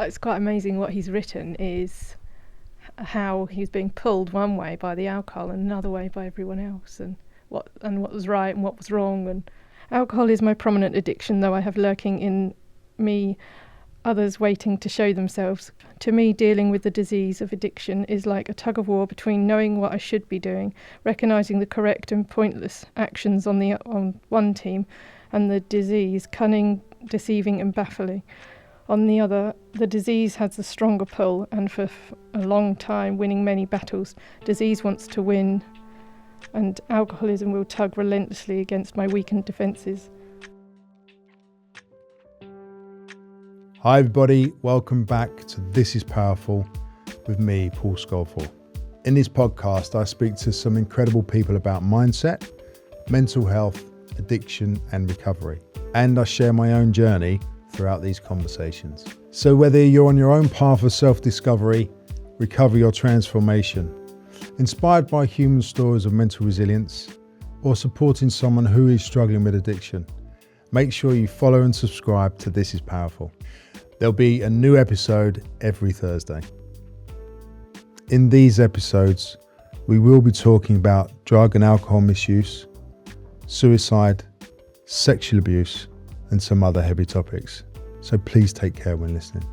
it's quite amazing what he's written is how he's being pulled one way by the alcohol and another way by everyone else, and what was right and what was wrong. And alcohol is my prominent addiction, though I have lurking in me others waiting to show themselves. To me, dealing with the disease of addiction is like a tug of war between knowing what I should be doing, recognising the correct and pointless actions on one team, and the disease, cunning, deceiving and baffling, on the other. The disease has a stronger pull, and for a long time, winning many battles, disease wants to win, and alcoholism will tug relentlessly against my weakened defences. Hi everybody, welcome back to This is Powerful with me, Paul Scolford. In this podcast, I speak to some incredible people about mindset, mental health, addiction and recovery. And I share my own journey throughout these conversations. So whether you're on your own path of self-discovery, recovery or transformation, inspired by human stories of mental resilience, or supporting someone who is struggling with addiction, make sure you follow and subscribe to This is Powerful. There'll be a new episode every Thursday. In these episodes, we will be talking about drug and alcohol misuse, suicide, sexual abuse, and some other heavy topics. So please take care when listening.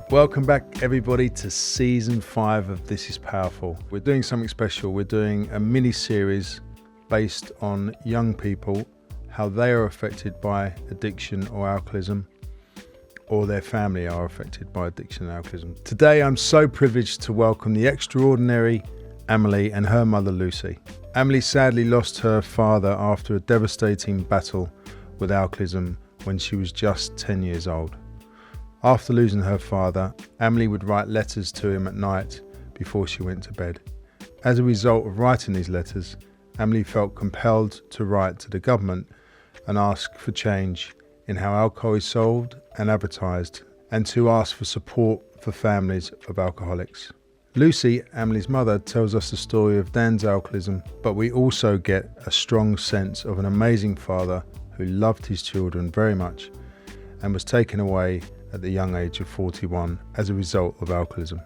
Welcome back everybody to season 5 of This is Powerful. We're doing something special. We're doing a mini series based on young people, how they are affected by addiction or alcoholism, or their family are affected by addiction and alcoholism. Today I'm so privileged to welcome the extraordinary Amelie and her mother Lucy. Amelie sadly lost her father after a devastating battle with alcoholism when she was just 10 years old. After losing her father, Amelie would write letters to him at night before she went to bed. As a result of writing these letters, Amelie felt compelled to write to the government and ask for change in how alcohol is sold and advertised, and to ask for support for families of alcoholics. Lucy, Amelie's mother, tells us the story of Dan's alcoholism, but we also get a strong sense of an amazing father who loved his children very much and was taken away at the young age of 41 as a result of alcoholism.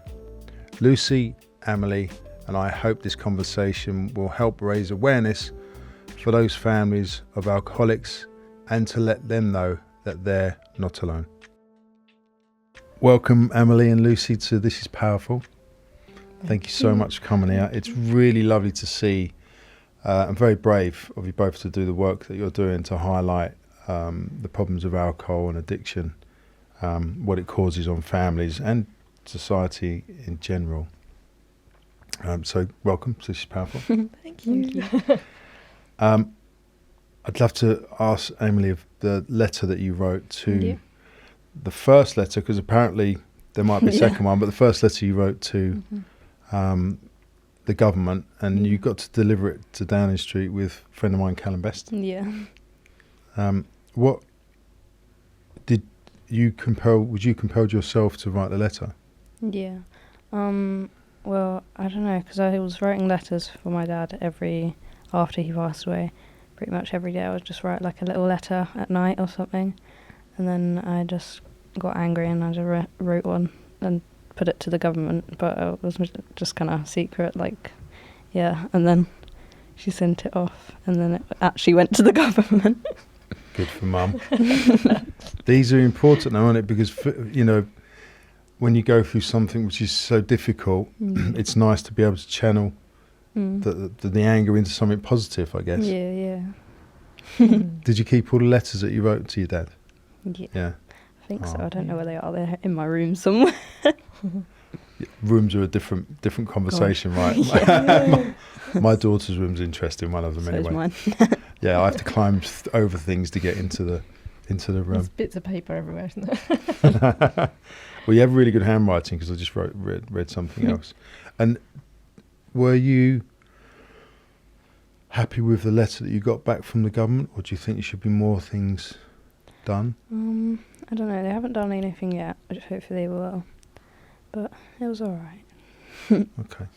Lucy, Amelie, and I hope this conversation will help raise awareness for those families of alcoholics and to let them know that they're not alone. Welcome Amelie and Lucy to This is Powerful. Thank you so much for coming out. It's really lovely to see and very brave of you both to do the work that you're doing to highlight the problems of alcohol and addiction, what it causes on families and society in general. So welcome to This is Powerful. Thank you. I'd love to ask Amelie of the letter that you wrote to the first letter, because apparently there might be a second one, but the first letter you wrote to the government, and you got to deliver it to Downing Street with a friend of mine, Callum Best. Yeah. What did you would you compelled yourself to write the letter? Yeah. Well, I don't know, because I was writing letters for my dad after he passed away. Pretty much every day I would just write like a little letter at night or something, and then I just got angry and I just wrote one and put it to the government, but it was just kind of secret, and then she sent it off and then it actually went to the government. Good for mum. These are important though, aren't it? Because, when you go through something which is so difficult, it's nice to be able to channel the anger into something positive, I guess. Yeah. Did you keep all the letters that you wrote to your dad? Yeah. I think so. I don't know where they are. They're in my room somewhere. Rooms are a different conversation, right? My daughter's room's interesting, one of them anyway. Mine. Yeah, I have to climb over things to get into the room. There's bits of paper everywhere, isn't there? Well, you have really good handwriting, because I just read something else. And were you happy with the letter that you got back from the government, or do you think there should be more things done? I don't know. They haven't done anything yet, which hopefully they will. But it was all right. Okay.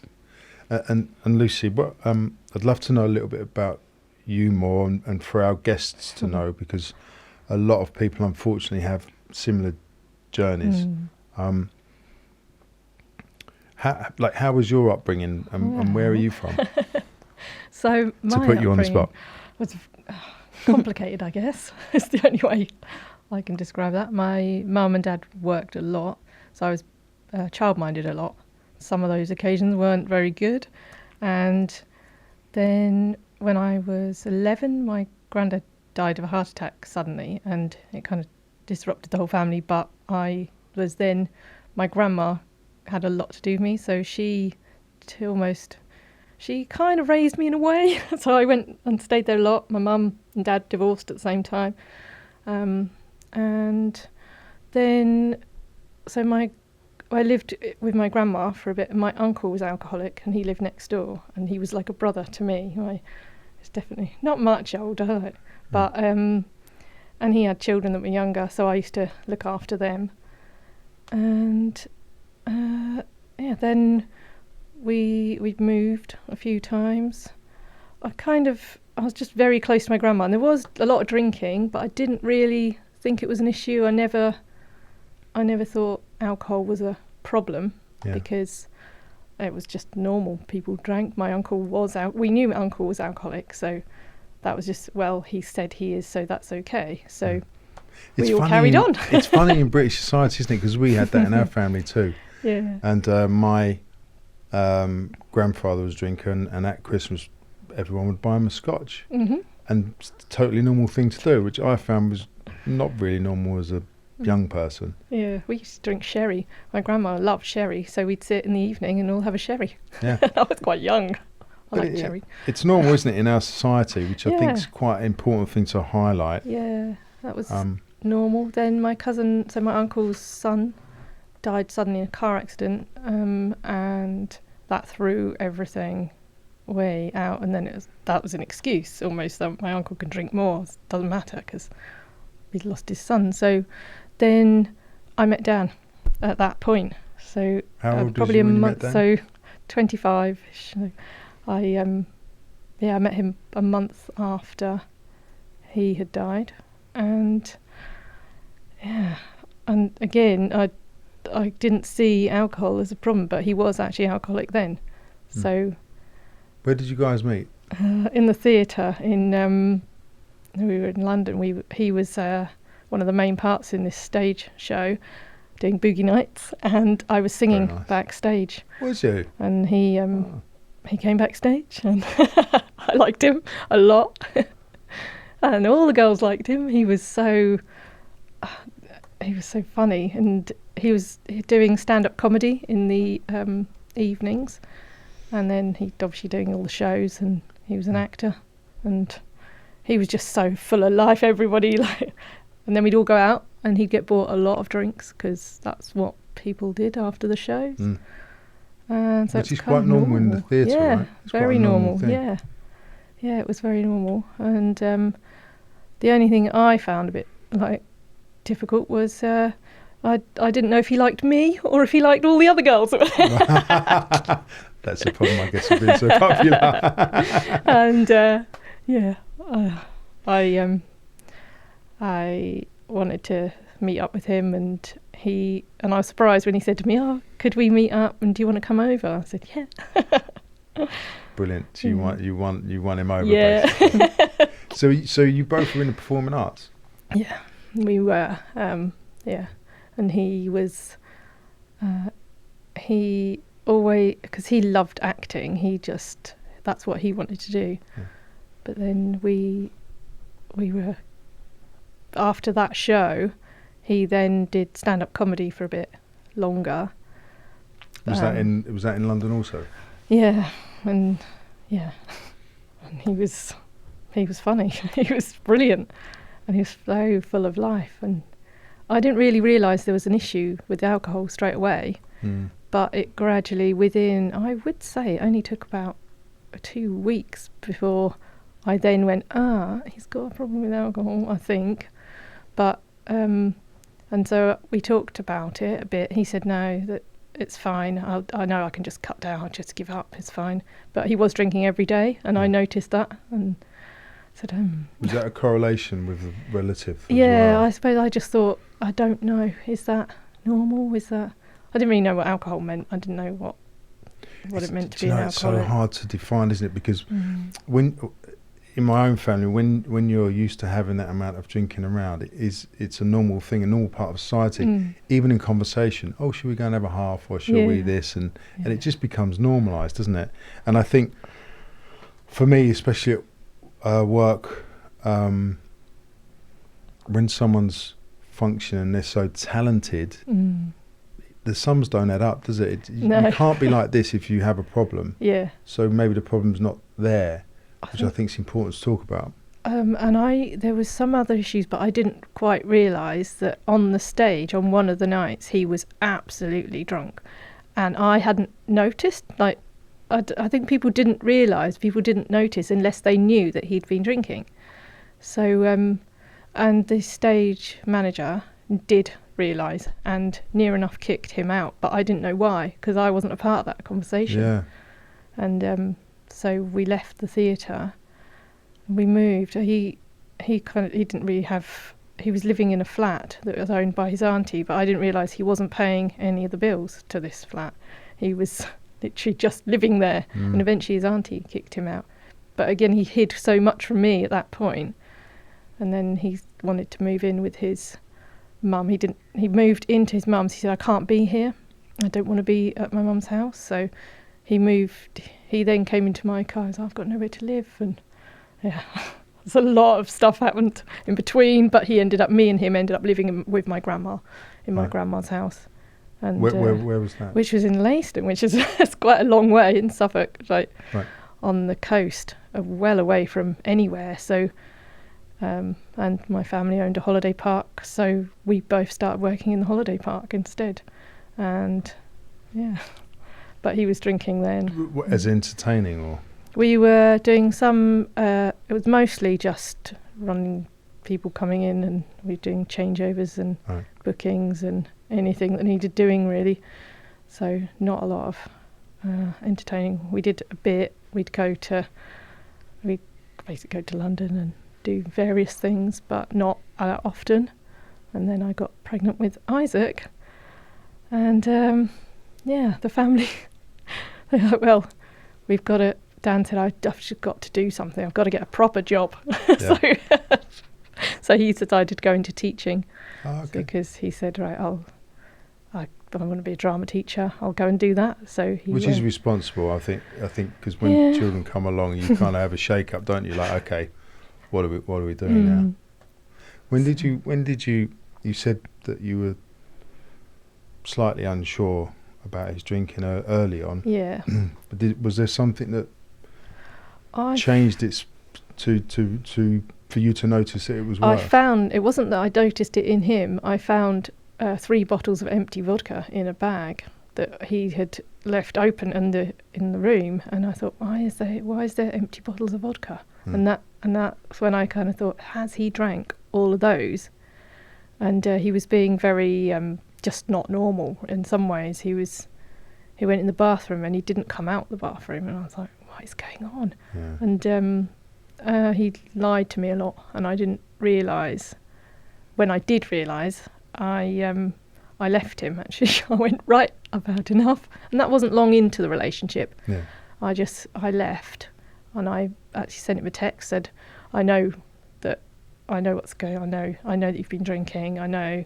And Lucy, what I'd love to know a little bit about you more, and for our guests to know, because a lot of people unfortunately have similar journeys. How was your upbringing, and where are you from? So my To put you on the spot. was complicated, I guess. It's the only way I can describe that. My mum and dad worked a lot, so I was child-minded a lot. Some of those occasions weren't very good. And then when I was 11, my granddad died of a heart attack suddenly, and it kind of disrupted the whole family. But my grandma had a lot to do with me, so she kind of raised me in a way. So I went and stayed there a lot. My mum and dad divorced at the same time. And then, I lived with my grandma for a bit, and my uncle was alcoholic, and he lived next door, and he was like a brother to me. He's definitely not much older, but and he had children that were younger, so I used to look after them. And then we'd moved a few times. I was just very close to my grandma, and there was a lot of drinking, but I didn't really think it was an issue. I never thought alcohol was a problem, because it was just normal. People drank. My uncle was out. We knew my uncle was alcoholic, so that was just, well, he said he is, so that's okay. So we all carried on. It's funny in British society, isn't it? Because we had that in our family too. Yeah. And my grandfather was drinking, and at Christmas everyone would buy him a scotch. And it's a totally normal thing to do, which I found was not really normal as a young person. Yeah, we used to drink sherry. My grandma loved sherry, so we'd sit in the evening and all have a sherry. Yeah. I was quite young. I like sherry. It's normal, isn't it, in our society, which I think is quite an important thing to highlight. Yeah, that was normal. Then my uncle's son died suddenly in a car accident, and that threw everything way out. And then that was an excuse almost that my uncle can drink more. It doesn't matter because he'd lost his son. So then I met Dan at that point. So how old probably was you a when you month, met Dan? so 25-ish. So I met him a month after he had died, and again I didn't see alcohol as a problem, but he was actually alcoholic then. So where did you guys meet? In the theatre in we were in London. He was one of the main parts in this stage show doing Boogie Nights, and I was singing backstage. Was you? And he came backstage, and I liked him a lot. And all the girls liked him. He was so funny, and he was doing stand-up comedy in the evenings, and then he'd obviously doing all the shows, and he was an actor, and he was just so full of life. Everybody and then we'd all go out, and he'd get bought a lot of drinks because that's what people did after the shows. And so which is quite normal in the theatre, right? It's very normal. Yeah, it was very normal. And the only thing I found a bit difficult was I didn't know if he liked me or if he liked all the other girls. That's the problem, I guess, of being so popular. And I wanted to meet up with him, and I was surprised when he said to me, "Oh, could we meet up? And do you want to come over?" I said, "Yeah." Brilliant. So you won him over. Yeah. Basically. So you both were in the performing arts. Yeah, we were. And he was. He always, because he loved acting. That's what he wanted to do. Yeah. But then we were. After that show, he then did stand-up comedy for a bit longer. Was that in London also? Yeah, and he was funny. He was brilliant, and he was so full of life. And I didn't really realise there was an issue with alcohol straight away, but it gradually, within, I would say, it only took about 2 weeks before I then went, he's got a problem with alcohol, I think. But and so we talked about it a bit. He said, no, that it's fine. I know I can just cut down, just give up, it's fine. But he was drinking every day, and I noticed that. And said, Was that a correlation with the relative as yeah, well? I suppose I just thought, I don't know, is that normal? Is that... I didn't really know what alcohol meant. I didn't know what it meant to Do be you an know, it's so alcoholic. hard to define, isn't it? Because when in my own family, when you're used to having that amount of drinking around, it's a normal thing, a normal part of society. Even in conversation, oh, should we go and have a half, or should we this, and it just becomes normalised, doesn't it? And I think for me, especially at work, when someone's functioning, they're so talented. The sums don't add up, does it? No. You can't be like this if you have a problem. Yeah. So maybe the problem's not there, which I think is important to talk about. And there was some other issues, but I didn't quite realise that on the stage, on one of the nights, he was absolutely drunk. And I hadn't noticed. Like, I think people didn't notice unless they knew that he'd been drinking. So, and the stage manager did realise and near enough kicked him out, but I didn't know why, because I wasn't a part of that conversation. Yeah. And so we left the theatre, we moved. He didn't really have... He was living in a flat that was owned by his auntie, but I didn't realise he wasn't paying any of the bills to this flat. He was literally just living there, and eventually his auntie kicked him out. But again, he hid so much from me at that point, and then he wanted to move in with his mum. He moved into his mum's. He said, I can't be here. I don't want to be at my mum's house. So he moved. He then came into my car and said, I've got nowhere to live. And yeah, there's a lot of stuff happened in between, but me and him ended up living with my grandma in my grandma's house. And where was that? Which was in Leiston, which is it's quite a long way in Suffolk, like on the coast, well away from anywhere. So and my family owned a holiday park, so we both started working in the holiday park instead. And yeah, but he was drinking then. As entertaining, or? We were doing some, it was mostly just running, people coming in, and we were doing changeovers and bookings and anything that needed doing, really. So not a lot of entertaining. We did a bit. We'd basically go to London and do various things, but not often. And then I got pregnant with Isaac, and the family, they're like, well, we've got to... Dan said, I've just got to do something. I've got to get a proper job. So he decided to go into teaching. Because he said, right, I want to be a drama teacher. I'll go and do that. So which is responsible, I think, because when children come along, you kind of have a shake-up, don't you? Like, okay, what are we doing now? When did you said that you were slightly unsure about his drinking early on. Yeah. But was there something that changed it for you to notice that it was worse? I found, it wasn't that I noticed it in him, I found 3 bottles of empty vodka in a bag that he had left open in the room, and I thought, why is there empty bottles of vodka? And that's when I kind of thought, has he drank all of those? And he was being very just not normal in some ways. He went in the bathroom and he didn't come out the bathroom, and I was like, what is going on? Yeah. And he lied to me a lot, and I didn't realise. When I did realise, I left him, actually. I went, right, I've had enough. And that wasn't long into the relationship. Yeah. I left, and I actually sent him a text, said, I know what's going on. I know that you've been drinking. I know,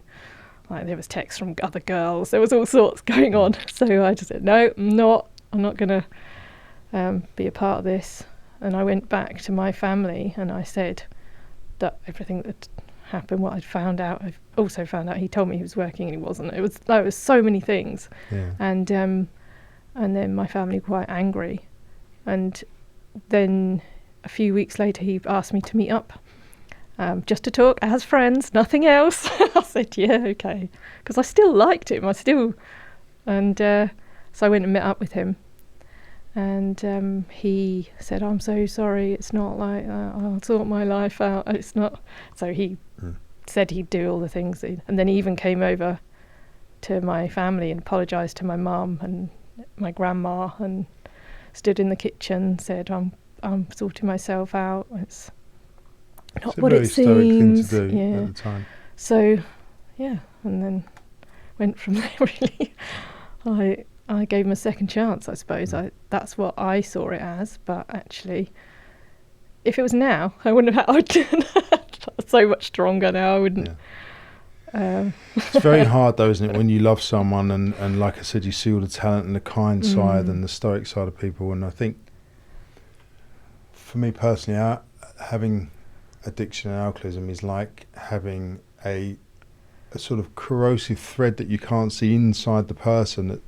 like, there was texts from other girls. There was all sorts going on. So I just said, no, I'm not going to be a part of this. And I went back to my family and I said that everything that happened, what I'd found out, I've also found out he told me he was working and he wasn't. It was so many things. Yeah. And then my family were quite angry. And then a few weeks later he asked me to meet up. Just to talk as friends, nothing else. I said, yeah, okay. Because I still liked him. So I went and met up with him. And he said, I'm so sorry, it's not like that. I'll sort my life out. It's not. So he said he'd do all the things. And then he even came over to my family and apologised to my mum and my grandma and stood in the kitchen, said, I'm sorting myself out. not It's a what very it stoic thing to seems. do Yeah. at the time. So, yeah, and then went from there. Really, I gave him a second chance. I suppose that's what I saw it as. But actually, if it was now, I wouldn't have had so much stronger now. I wouldn't. Yeah. It's very hard though, isn't it, when you love someone and like I said, you see all the talent and the kind side and the stoic side of people. And I think for me personally, having addiction and alcoholism is like having a sort of corrosive thread that you can't see inside the person that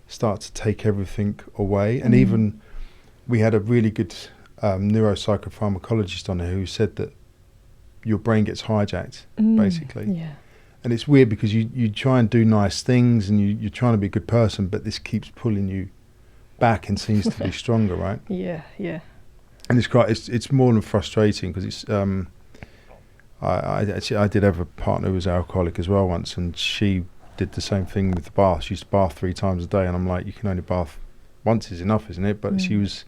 starts to take everything away. And even we had a really good neuropsychopharmacologist on there who said that your brain gets hijacked basically. Yeah. And it's weird because you try and do nice things and you're trying to be a good person, but this keeps pulling you back and seems to be stronger, right? Yeah. And it's more than frustrating because it's I did have a partner who was alcoholic as well once, and she did the same thing with the bath. She used to bath 3 times a day, and I'm like, you can only bath once is enough, isn't it? But she was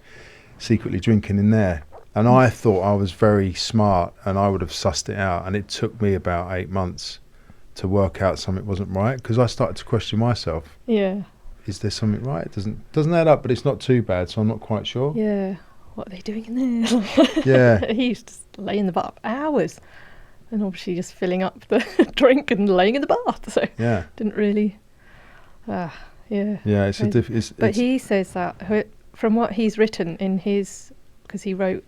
secretly drinking in there, and I thought I was very smart and I would have sussed it out, and it took me about 8 months to work out something wasn't right, because I started to question myself. Yeah. Is there something right? It doesn't add up, but it's not too bad, so I'm not quite sure. Yeah. What are they doing in there? Yeah. He used to lay in the bath hours, and obviously just filling up the drink and laying in the bath. So Yeah. didn't really. Yeah. Yeah, But he says that from what he's written in his, because he wrote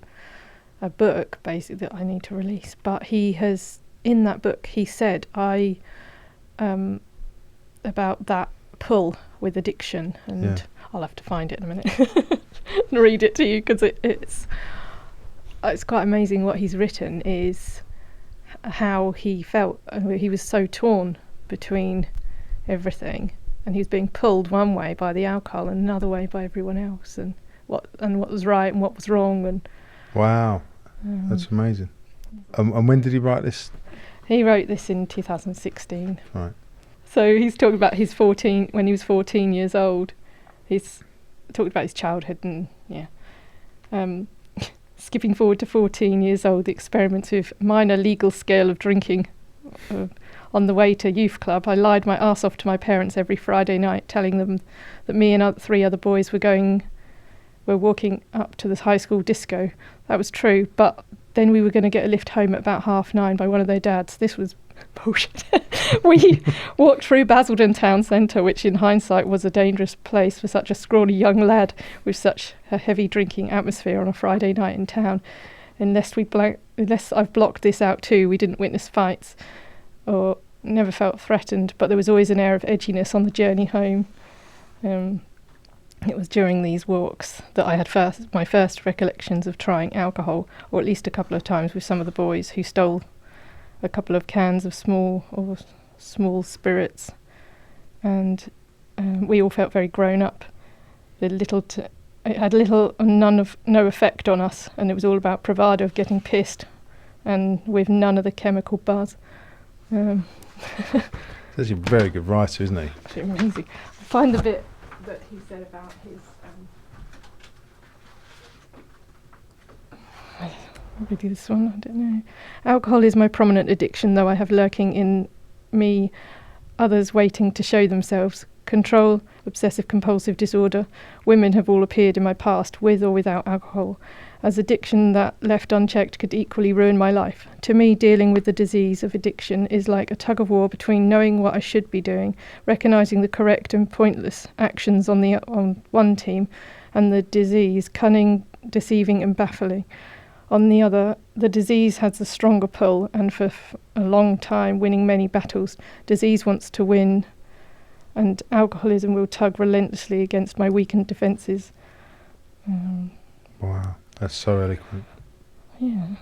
a book basically that I need to release. But he has, in that book, he said about that pull with addiction, and I'll have to find it in a minute and read it to you, because it's quite amazing what he's written is how he felt. He was so torn between everything, and he was being pulled one way by the alcohol and another way by everyone else, and what was right and what was wrong. And wow, that's amazing. And when did he write this? He wrote this in 2016. Right. So he's talking about when he was 14 years old. He's talked about his childhood and skipping forward to 14 years old, the experiments with minor legal scale of drinking. On the way to youth club, I lied my arse off to my parents every Friday night, telling them that me and 3 other boys were walking up to this high school disco. That was true, but then we were going to get a lift home at about 9:30 by one of their dads. This was bullshit. We walked through Basildon town centre, which in hindsight was a dangerous place for such a scrawny young lad with such a heavy drinking atmosphere on a Friday night in town. Unless I've blocked this out too, we didn't witness fights or never felt threatened, but there was always an air of edginess on the journey home. It was during these walks that I had my first recollections of trying alcohol, or at least a couple of times with some of the boys who stole a couple of cans of small spirits, and we all felt very grown up. It had little or no effect on us, and it was all about bravado of getting pissed, and with none of the chemical buzz. He's a very good writer, isn't he? It's amazing. I find the bit that he said about his. Maybe this one, I don't know. Alcohol is my prominent addiction, though I have lurking in me others waiting to show themselves. Control, obsessive compulsive disorder. Women have all appeared in my past, with or without alcohol, as addiction that, left unchecked, could equally ruin my life. To me, dealing with the disease of addiction is like a tug of war between knowing what I should be doing, recognising the correct and pointless actions on one team, and the disease, cunning, deceiving and baffling. On the other, the disease has a stronger pull, and for a long time, winning many battles. Disease wants to win, and alcoholism will tug relentlessly against my weakened defences. Wow, that's so eloquent. Yeah.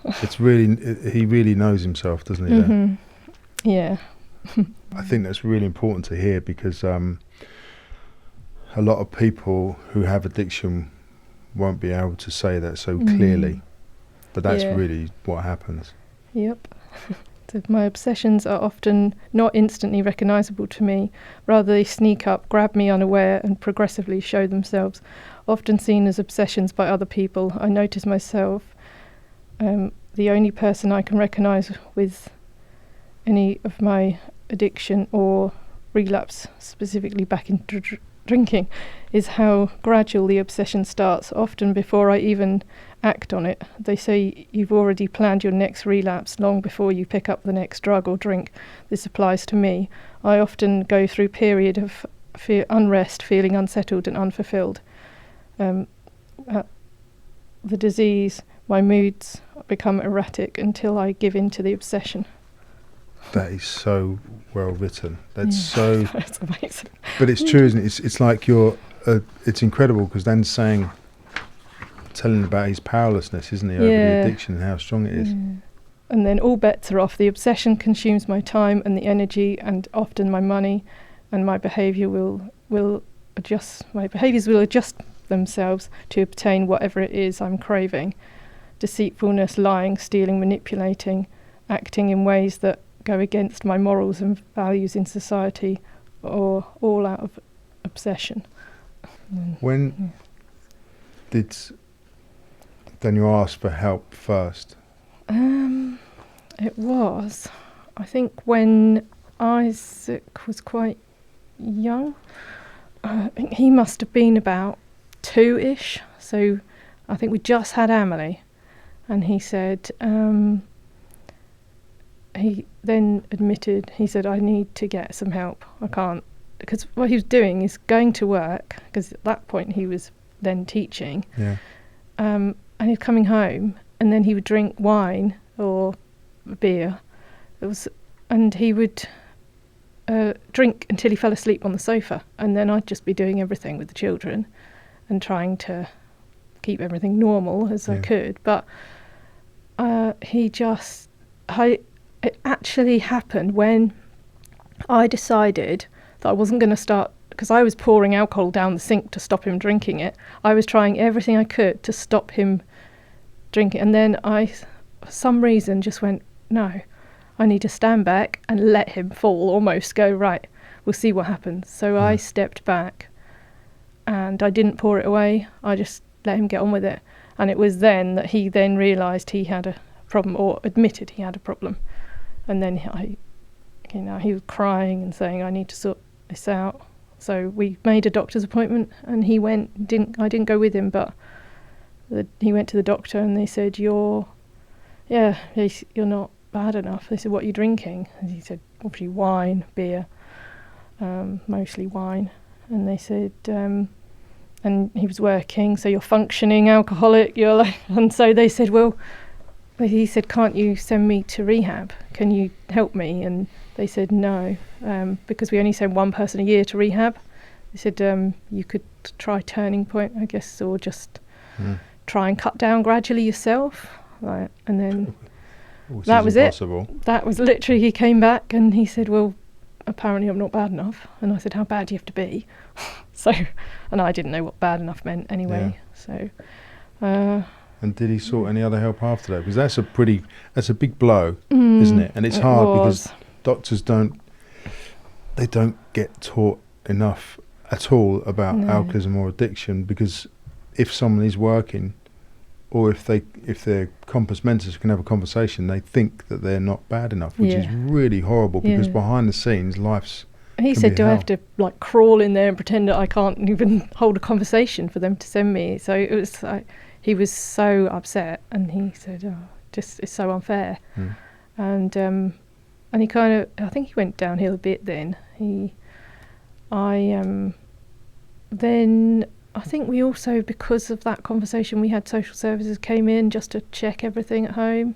He really knows himself, doesn't he? Mm-hmm. Yeah. I think that's really important to hear, because a lot of people who have addiction won't be able to say that so clearly. But that's really what happens. Yep. So my obsessions are often not instantly recognisable to me. Rather, they sneak up, grab me unaware, and progressively show themselves. Often seen as obsessions by other people, I notice myself the only person I can recognise with any of my addiction or relapse, specifically back in drinking, is how gradual the obsession starts, often before I even act on it. They say you've already planned your next relapse long before you pick up the next drug or drink. This applies to me. I often go through a period of unrest, feeling unsettled and unfulfilled. The disease, my moods become erratic until I give in to the obsession. That is so well written. That's so. That's amazing. But it's true, isn't it? It's like it's incredible because Dan's telling about his powerlessness, isn't he, over the addiction and how strong it is. Yeah. And then all bets are off. The obsession consumes my time and the energy, and often my money, and my behaviour will adjust. My behaviours will adjust themselves to obtain whatever it is I'm craving. Deceitfulness, lying, stealing, manipulating, acting in ways that go against my morals and values in society, or all out of obsession. When did Daniel ask for help first? It was, I think, when Isaac was quite young. I think he must have been about 2-ish. So I think we just had Amelie, and he said, he then admitted, he said, I need to get some help. I can't, because what he was doing is going to work, because at that point he was then teaching. Yeah. And he's coming home, and then he would drink wine or beer. And he would drink until he fell asleep on the sofa, and then I'd just be doing everything with the children and trying to keep everything normal as I could. But it actually happened when I decided that I wasn't going to start, because I was pouring alcohol down the sink to stop him drinking it. I was trying everything I could to stop him drinking, and then I, for some reason, just went, no, I need to stand back and let him fall, almost go, right, we'll see what happens. So I stepped back and I didn't pour it away. I just let him get on with it. And it was then that he then realised he had a problem, or admitted he had a problem. And then he was crying and saying, I need to sort this out. So we made a doctor's appointment, and he went. I didn't go with him, but he went to the doctor, and they said, you're not bad enough. They said, what are you drinking? And he said, obviously wine, beer, mostly wine. And they said, and he was working, so you're functioning alcoholic. You're like, and so they said, well, he said, can't you send me to rehab? Can you help me? And they said no, because we only send one person a year to rehab. They said you could try Turning Point, I guess, or just try and cut down gradually yourself. Right. And then that was impossible. That was literally, he came back and he said, well, apparently I'm not bad enough. And I said, how bad do you have to be? So, and I didn't know what bad enough meant anyway. Yeah. So. And did he sort any other help after that? Because that's a big blow, isn't it? And it's hard because doctors don't get taught enough at all about alcoholism or addiction, because if someone is working, or if they're compass mentors can have a conversation, they think that they're not bad enough, which is really horrible, because behind the scenes, life's. And he said, do I have to like crawl in there and pretend that I can't even hold a conversation for them to send me? So it was like, he was so upset, and he said, oh, just, it's so unfair. And he kind of, I think he went downhill a bit then. Then I think we also, because of that conversation, we had social services came in just to check everything at home.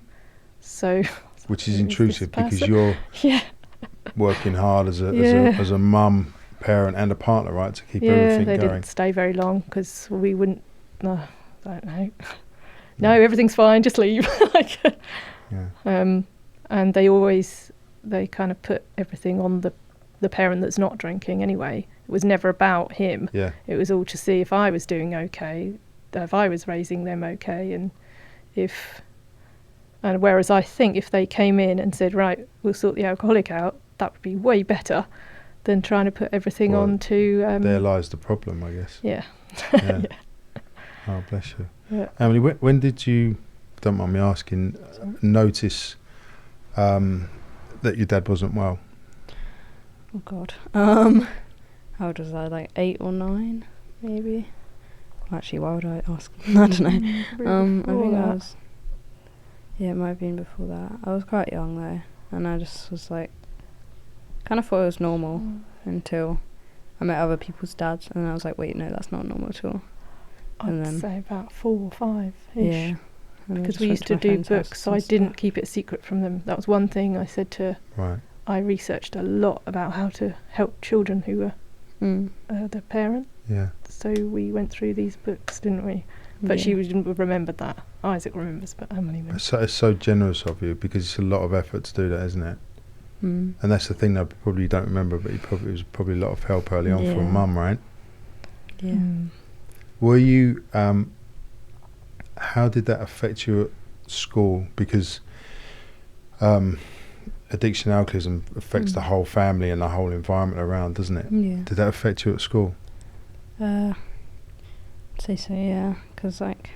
So, which is intrusive, because you're working hard as a mum, parent, and a partner, right, to keep everything going. They didn't stay very long because we wouldn't. I don't know. No, everything's fine. Just leave. And they kind of put everything on the parent that's not drinking anyway. It was never about him. Yeah. It was all to see if I was doing okay, if I was raising them okay, and whereas I think if they came in and said, right, we'll sort the alcoholic out, that would be way better than trying to put everything on to. There lies the problem, I guess. Yeah. Oh, bless you. Yeah. Amelie, when did you don't mind me asking, notice that your dad wasn't well? Oh God. How old was I? Like 8 or 9, maybe. Actually, why would I ask? I don't know. I think I was. Yeah, it might have been before that. I was quite young though, and I just was like, kind of thought it was normal until I met other people's dads, and I was like, wait, no, that's not normal at all. I'd say about 4 or 5-ish. Yeah. Because we used to do books, so I didn't keep it secret from them. That was one thing I said to. Right. I researched a lot about how to help children who were the parent. Yeah. So we went through these books, didn't we? But she remembered that. Isaac remembers, but Amelie wouldn't. It's so generous of you, because it's a lot of effort to do that, isn't it? And that's the thing that probably you don't remember, but it was probably a lot of help early on from mum, right? Yeah. Were you? How did that affect you at school? Because addiction and alcoholism affects the whole family and the whole environment around, doesn't it? Yeah. Did that affect you at school? I'd say so, yeah. Because like,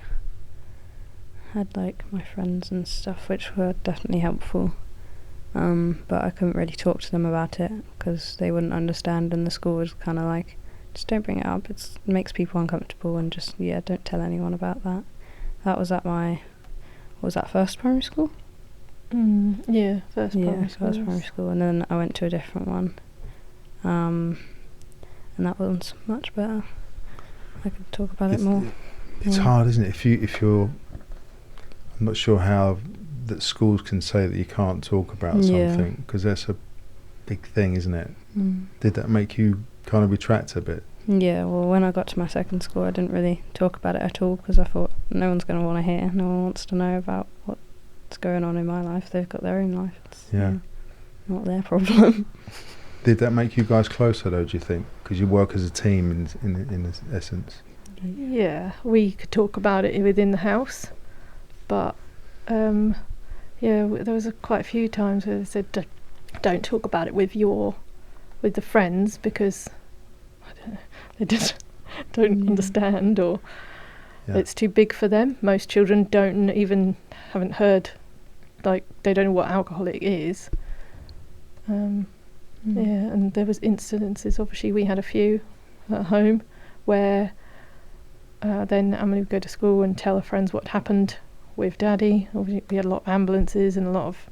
I had like my friends and stuff, which were definitely helpful. But I couldn't really talk to them about it because they wouldn't understand, and the school was kind of like, just don't bring it up. It makes people uncomfortable, and just don't tell anyone about that. That was at my, what was that, first primary school? First primary school, and then I went to a different one, and that one's much better. I could talk about it more. It's hard, isn't it? If you're, I'm not sure how that schools can say that you can't talk about something, because that's a big thing, isn't it? Did that make you kind of retract a bit? Yeah, well, when I got to my second school, I didn't really talk about it at all, because I thought no one's going to want to hear. No one wants to know about what's going on in my life. They've got their own life. It's not their problem. Did that make you guys closer, though, do you think? Because you work as a team in essence. Yeah, we could talk about it within the house, but there was quite a few times where they said, don't talk about it with the friends, because I don't know, they just don't understand, or it's too big for them. Most children haven't heard, like, they don't know what alcoholic is. And there was incidences, obviously we had a few at home, where then Amelie would go to school and tell her friends what happened with Daddy. Obviously we had a lot of ambulances and a lot of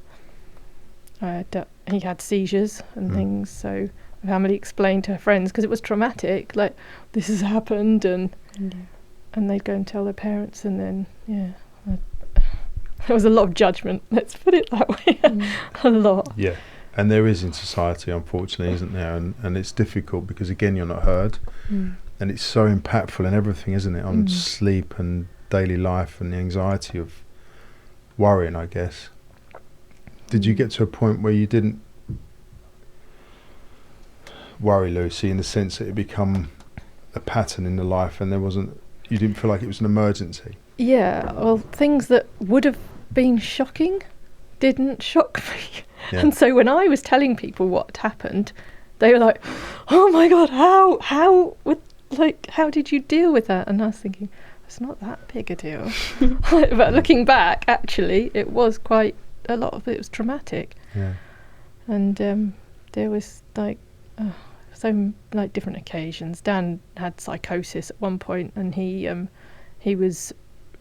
he had seizures and things, so Amelie explained to her friends, because it was traumatic, like, this has happened, and they'd go and tell their parents, and then there was a lot of judgment, let's put it that way. A lot. Yeah, and there is in society, unfortunately, isn't there? And it's difficult because, again, you're not heard, and it's so impactful and everything, isn't it, on sleep and daily life and the anxiety of worrying, I guess. Did you get to a point where you didn't worry, Lucy, in the sense that it become a pattern in the life, and you didn't feel like it was an emergency? Yeah, well, things that would have been shocking didn't shock me. And so when I was telling people what happened, they were like, oh my God, how did you deal with that? And I was thinking, it's not that big a deal. But looking back, actually, it was quite, a lot of it was traumatic. Yeah. And there was so different occasions. Dan had psychosis at one point, and he was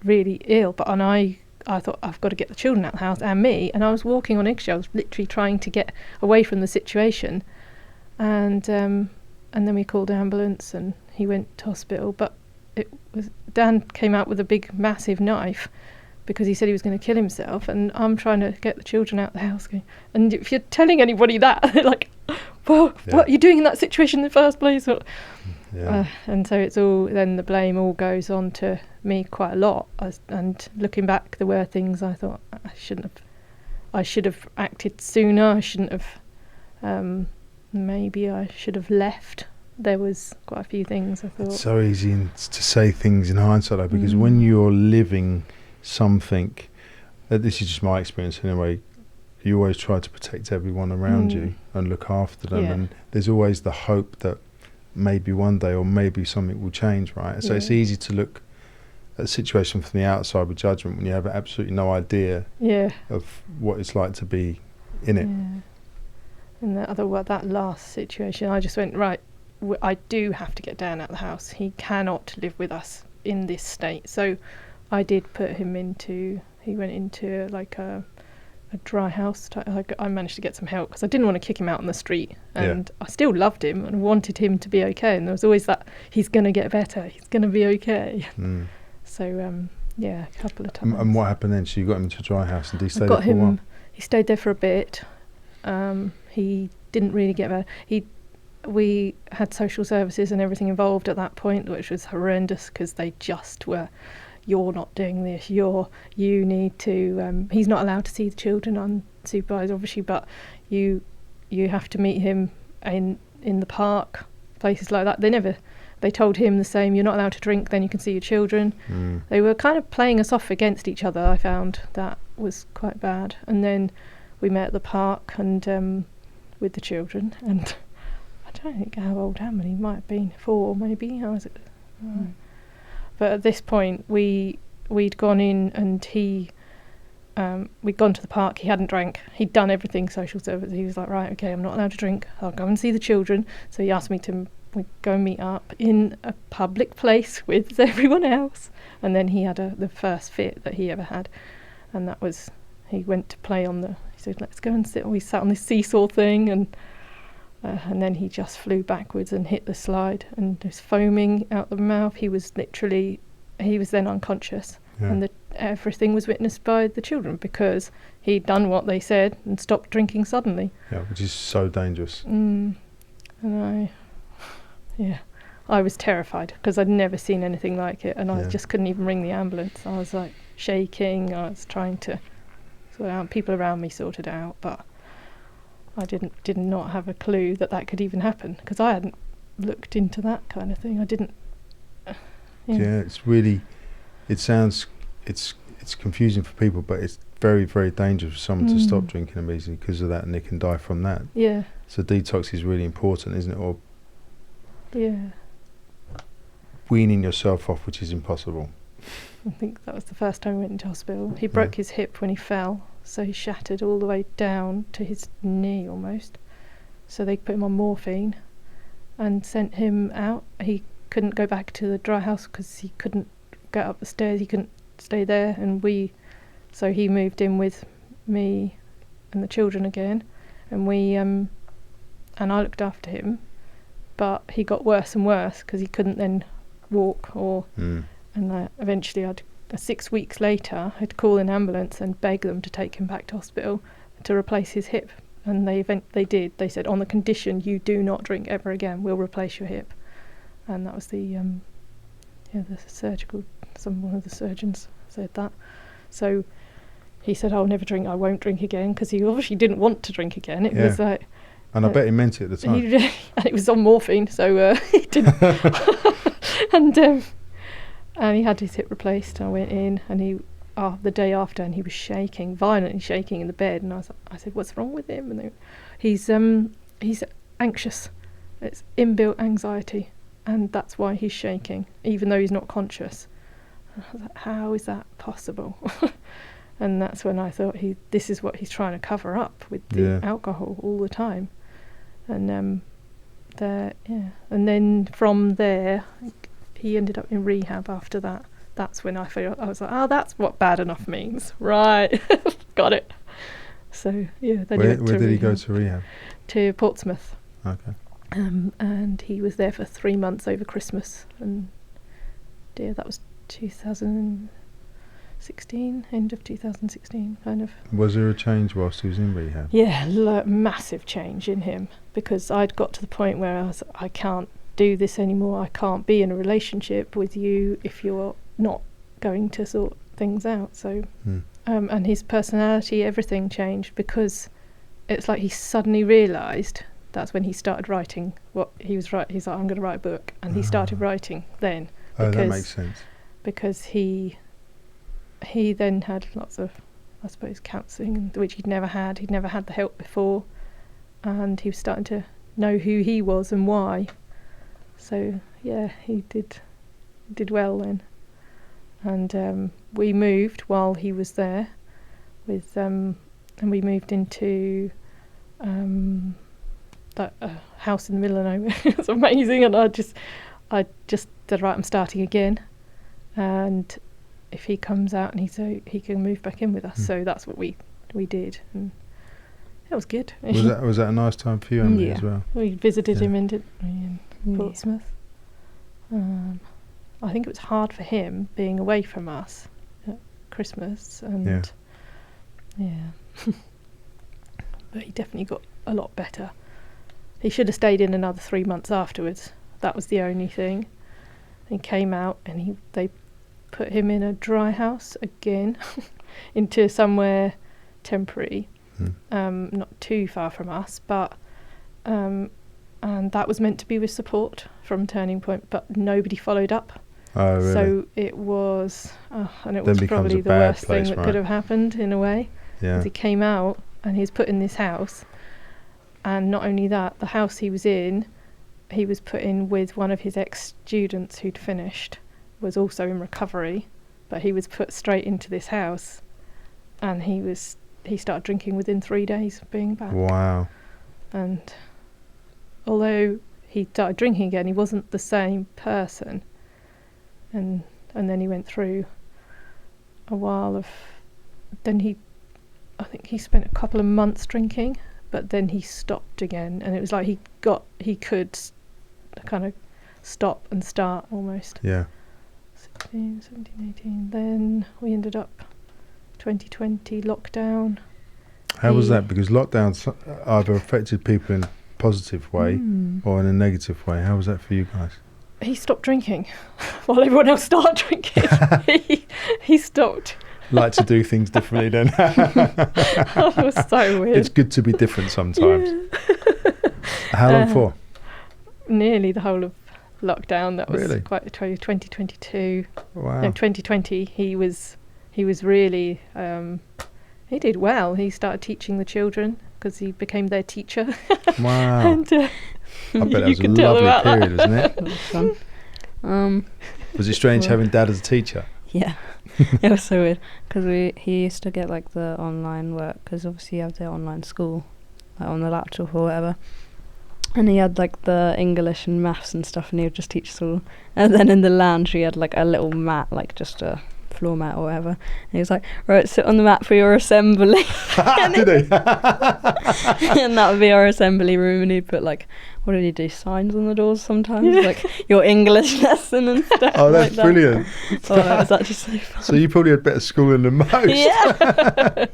really ill, and I thought, I've got to get the children out of the house and me, and I was walking on eggshells, literally trying to get away from the situation, and then we called an ambulance and he went to hospital. But Dan came out with a big massive knife, because he said he was going to kill himself, and I'm trying to get the children out of the house going, and if you're telling anybody that, they're like, well, what are you doing in that situation in the first place? And so it's all, then the blame all goes on to me quite a lot. And looking back, there were things I thought I should have acted sooner. I shouldn't have, maybe I should have left. There was quite a few things I thought. It's so easy to say things in hindsight, though, because when you're living something, this is just my experience anyway, you always try to protect everyone around you and look after them, and there's always the hope that maybe one day or maybe something will change, right? So it's easy to look a situation from the outside with judgment when you have absolutely no idea Yeah. of what it's like to be in it. Yeah. And that last situation, I just went, right, I do have to get Dan out of the house. He cannot live with us in this state. So I did put him he went into like a dry house. I managed to get some help because I didn't want to kick him out on the street. And I still loved him and wanted him to be okay. And there was always that, he's going to get better. He's going to be okay. Mm. So, a couple of times. And what happened then? So you got him into a dry house and he stayed I there got for a while? him, he stayed there for a bit. He didn't really get better. We had social services and everything involved at that point, which was horrendous because they just were, you're not doing this, you need to, he's not allowed to see the children unsupervised obviously, but you have to meet him in the park, places like that. They told him the same, you're not allowed to drink, then you can see your children. They were kind of playing us off against each other. I found that was quite bad. And then we met at the park and with the children, and I don't think how old Amelie might have been, 4 maybe. How was it? But at this point we'd gone in and we'd gone to the park. He hadn't drank. He'd done everything social service. He was like, right, okay, I'm not allowed to drink. I'll go and see the children. So he asked me to go and meet up in a public place with everyone else. And then he had the first fit that he ever had, and that was, he went to play on he said, let's go and sit. We sat on this seesaw thing, and then he just flew backwards and hit the slide and was foaming out the mouth. He was then unconscious. Yeah. And everything was witnessed by the children because he'd done what they said and stopped drinking suddenly. Yeah, which is so dangerous. And I was terrified because I'd never seen anything like it, and I just couldn't even ring the ambulance. I was like shaking. I was trying to sort out. People around me sorted it out, but I did not have a clue that could even happen because I hadn't looked into that kind of thing. I didn't. Yeah, it's really. It sounds. It's confusing for people, but it's very, very dangerous for someone to stop drinking immediately because of that, and they can die from that. Yeah. So detox is really important, isn't it? Or weaning yourself off, which is impossible. I think that was the first time we went into hospital. He broke his hip when he fell, so he shattered all the way down to his knee almost. So they put him on morphine and sent him out. He couldn't go back to the dry house because he couldn't get up the stairs. He couldn't stay there, so he moved in with me and the children again, and and I looked after him. But he got worse and worse because he couldn't then walk and eventually 6 weeks later I'd call an ambulance and beg them to take him back to hospital to replace his hip, and they did. They said, on the condition you do not drink ever again, we'll replace your hip. And that was the one of the surgeons said that. So he said, I'll never drink, I won't drink again, because he obviously didn't want to drink again. It was like, and I bet he meant it at the time. And it was on morphine, so he didn't. And he had his hip replaced. I went in, and the day after, and he was shaking, violently shaking in the bed. And I said, what's wrong with him? And he's anxious. It's inbuilt anxiety, and that's why he's shaking, even though he's not conscious. I was like, how is that possible? And that's when I thought, this is what he's trying to cover up with the alcohol all the time. And and then from there he ended up in rehab after that. That's when I was like, oh, that's what bad enough means, right? Got it. So then where did he go to rehab? To Portsmouth. Okay. And he was there for 3 months over Christmas, and that was 2016, end of 2016 kind of. Was there a change whilst he was in rehab? Yeah, massive change in him, because I'd got to the point where I can't do this anymore. I can't be in a relationship with you if you're not going to sort things out. So and his personality, everything changed, because it's like he suddenly realised. That's when he started writing what he was writing. He's like, I'm going to write a book, and he started writing then. Oh, that makes sense. Because he then had lots of, I suppose, counselling, which he'd never had. He'd never had the help before, and he was starting to know who he was and why. So he did well then. and we moved while he was there with and we moved into that house in the middle of nowhere. It's amazing, and I just said, right, I'm starting again, and if he comes out and he can move back in with us. So that's what we did, and it was good. Was that a nice time for you, Emily, as well? We visited him in Portsmouth. I think it was hard for him being away from us at Christmas, and but he definitely got a lot better. He should have stayed in another 3 months afterwards. That was the only thing. He came out, and they put him in a dry house again, into somewhere temporary, not too far from us, but and that was meant to be with support from Turning Point, but nobody followed up. Oh, really? So it was, and it Then was becomes probably a the bad worst place, thing that right? could have happened in a way. Yeah. Because he came out and he's put in this house, and not only that, the house he was in, he was put in with one of his ex-students who'd finished, was also in recovery, but he was put straight into this house, and he started drinking within 3 days of being back. Wow. And although he started drinking again, he wasn't the same person, and then he went through a while of, I think he spent a couple of months drinking, but then he stopped again, and it was like he could kind of stop and start almost. Yeah. 16, 17, 18. Then we ended up 2020 lockdown. How was that? Because lockdowns either affected people in a positive way or in a negative way. How was that for you guys? He stopped drinking while everyone else started drinking. he stopped. Like to do things differently then. That was so weird. It's good to be different sometimes. Yeah. How long for? Nearly the whole of lockdown. That was Really? quite 2022. Wow. No, 2020. He was really. He did well. He started teaching the children because he became their teacher. Wow. And I bet that was a can tell lovely about that. period, isn't it? It was fun. Was it strange Well- having Dad as a teacher? Yeah, it was so weird because he used to get like the online work because obviously you have the online school like on the laptop or whatever, and he had like the English and maths and stuff, and he would just teach us all. And then in the lounge he had like a little mat, like just a floor mat or whatever, and he was like, right, sit on the mat for your assembly. Did he? And that would be our assembly room, and he'd put like, what did he do, signs on the doors sometimes, like your English lesson and stuff. Oh, that's like that. brilliant. Oh, that was actually so fun. So you probably had better schooling than most. Yeah.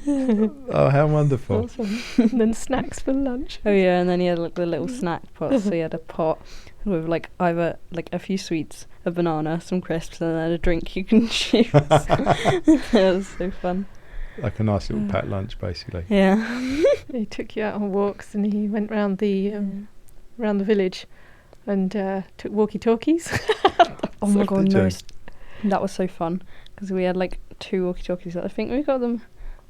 Oh, how wonderful. Awesome. And then snacks for lunch. Oh yeah, and then he had like the little snack pot. So he had a pot with like either like a few sweets, a banana, some crisps, and then a drink you can choose. It was so fun. Like a nice little packed lunch, basically. Yeah. He took you out on walks, and he went round the village, and took walkie-talkies. Oh my god, Did no! you? That was so fun because we had like 2 walkie-talkies. I think we got them.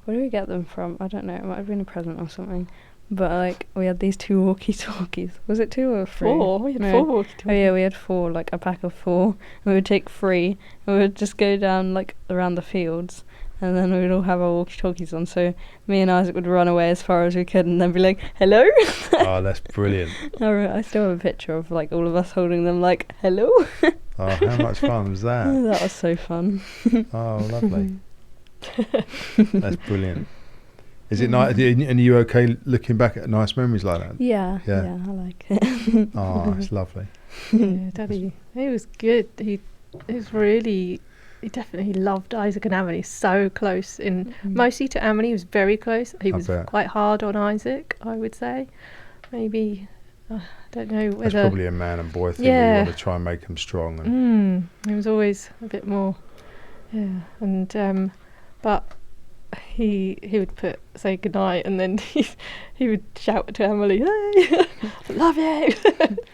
Where did we get them from? I don't know. It might have been a present or something. But like we had these 2 walkie-talkies. Was it 2 or 3? 4. We had No. 4 walkie-talkies. Oh yeah, we had 4, like a pack of 4. And we would take 3, and we would just go down like around the fields, and then we would all have our walkie-talkies on. So me and Isaac would run away as far as we could, and then be like, "Hello." Oh, that's brilliant. I still have a picture of like all of us holding them, like, "Hello." Oh, how much fun was that? That was so fun. Oh, lovely. That's brilliant. Is it nice? And are you okay looking back at nice memories like that? Yeah, Yeah. yeah, I like it. Oh, it's lovely. Yeah, Daddy, he was good. He definitely loved Isaac and Amelie. So close, mostly to Amelie. He was very close. He I was bet. quite hard on Isaac, I would say. Maybe, I don't know That's whether. probably a man and boy thing. Yeah. We want to try and make them strong. And He was always a bit more, yeah. And but he would say goodnight, and then he would shout to Emily, "Hey, love you."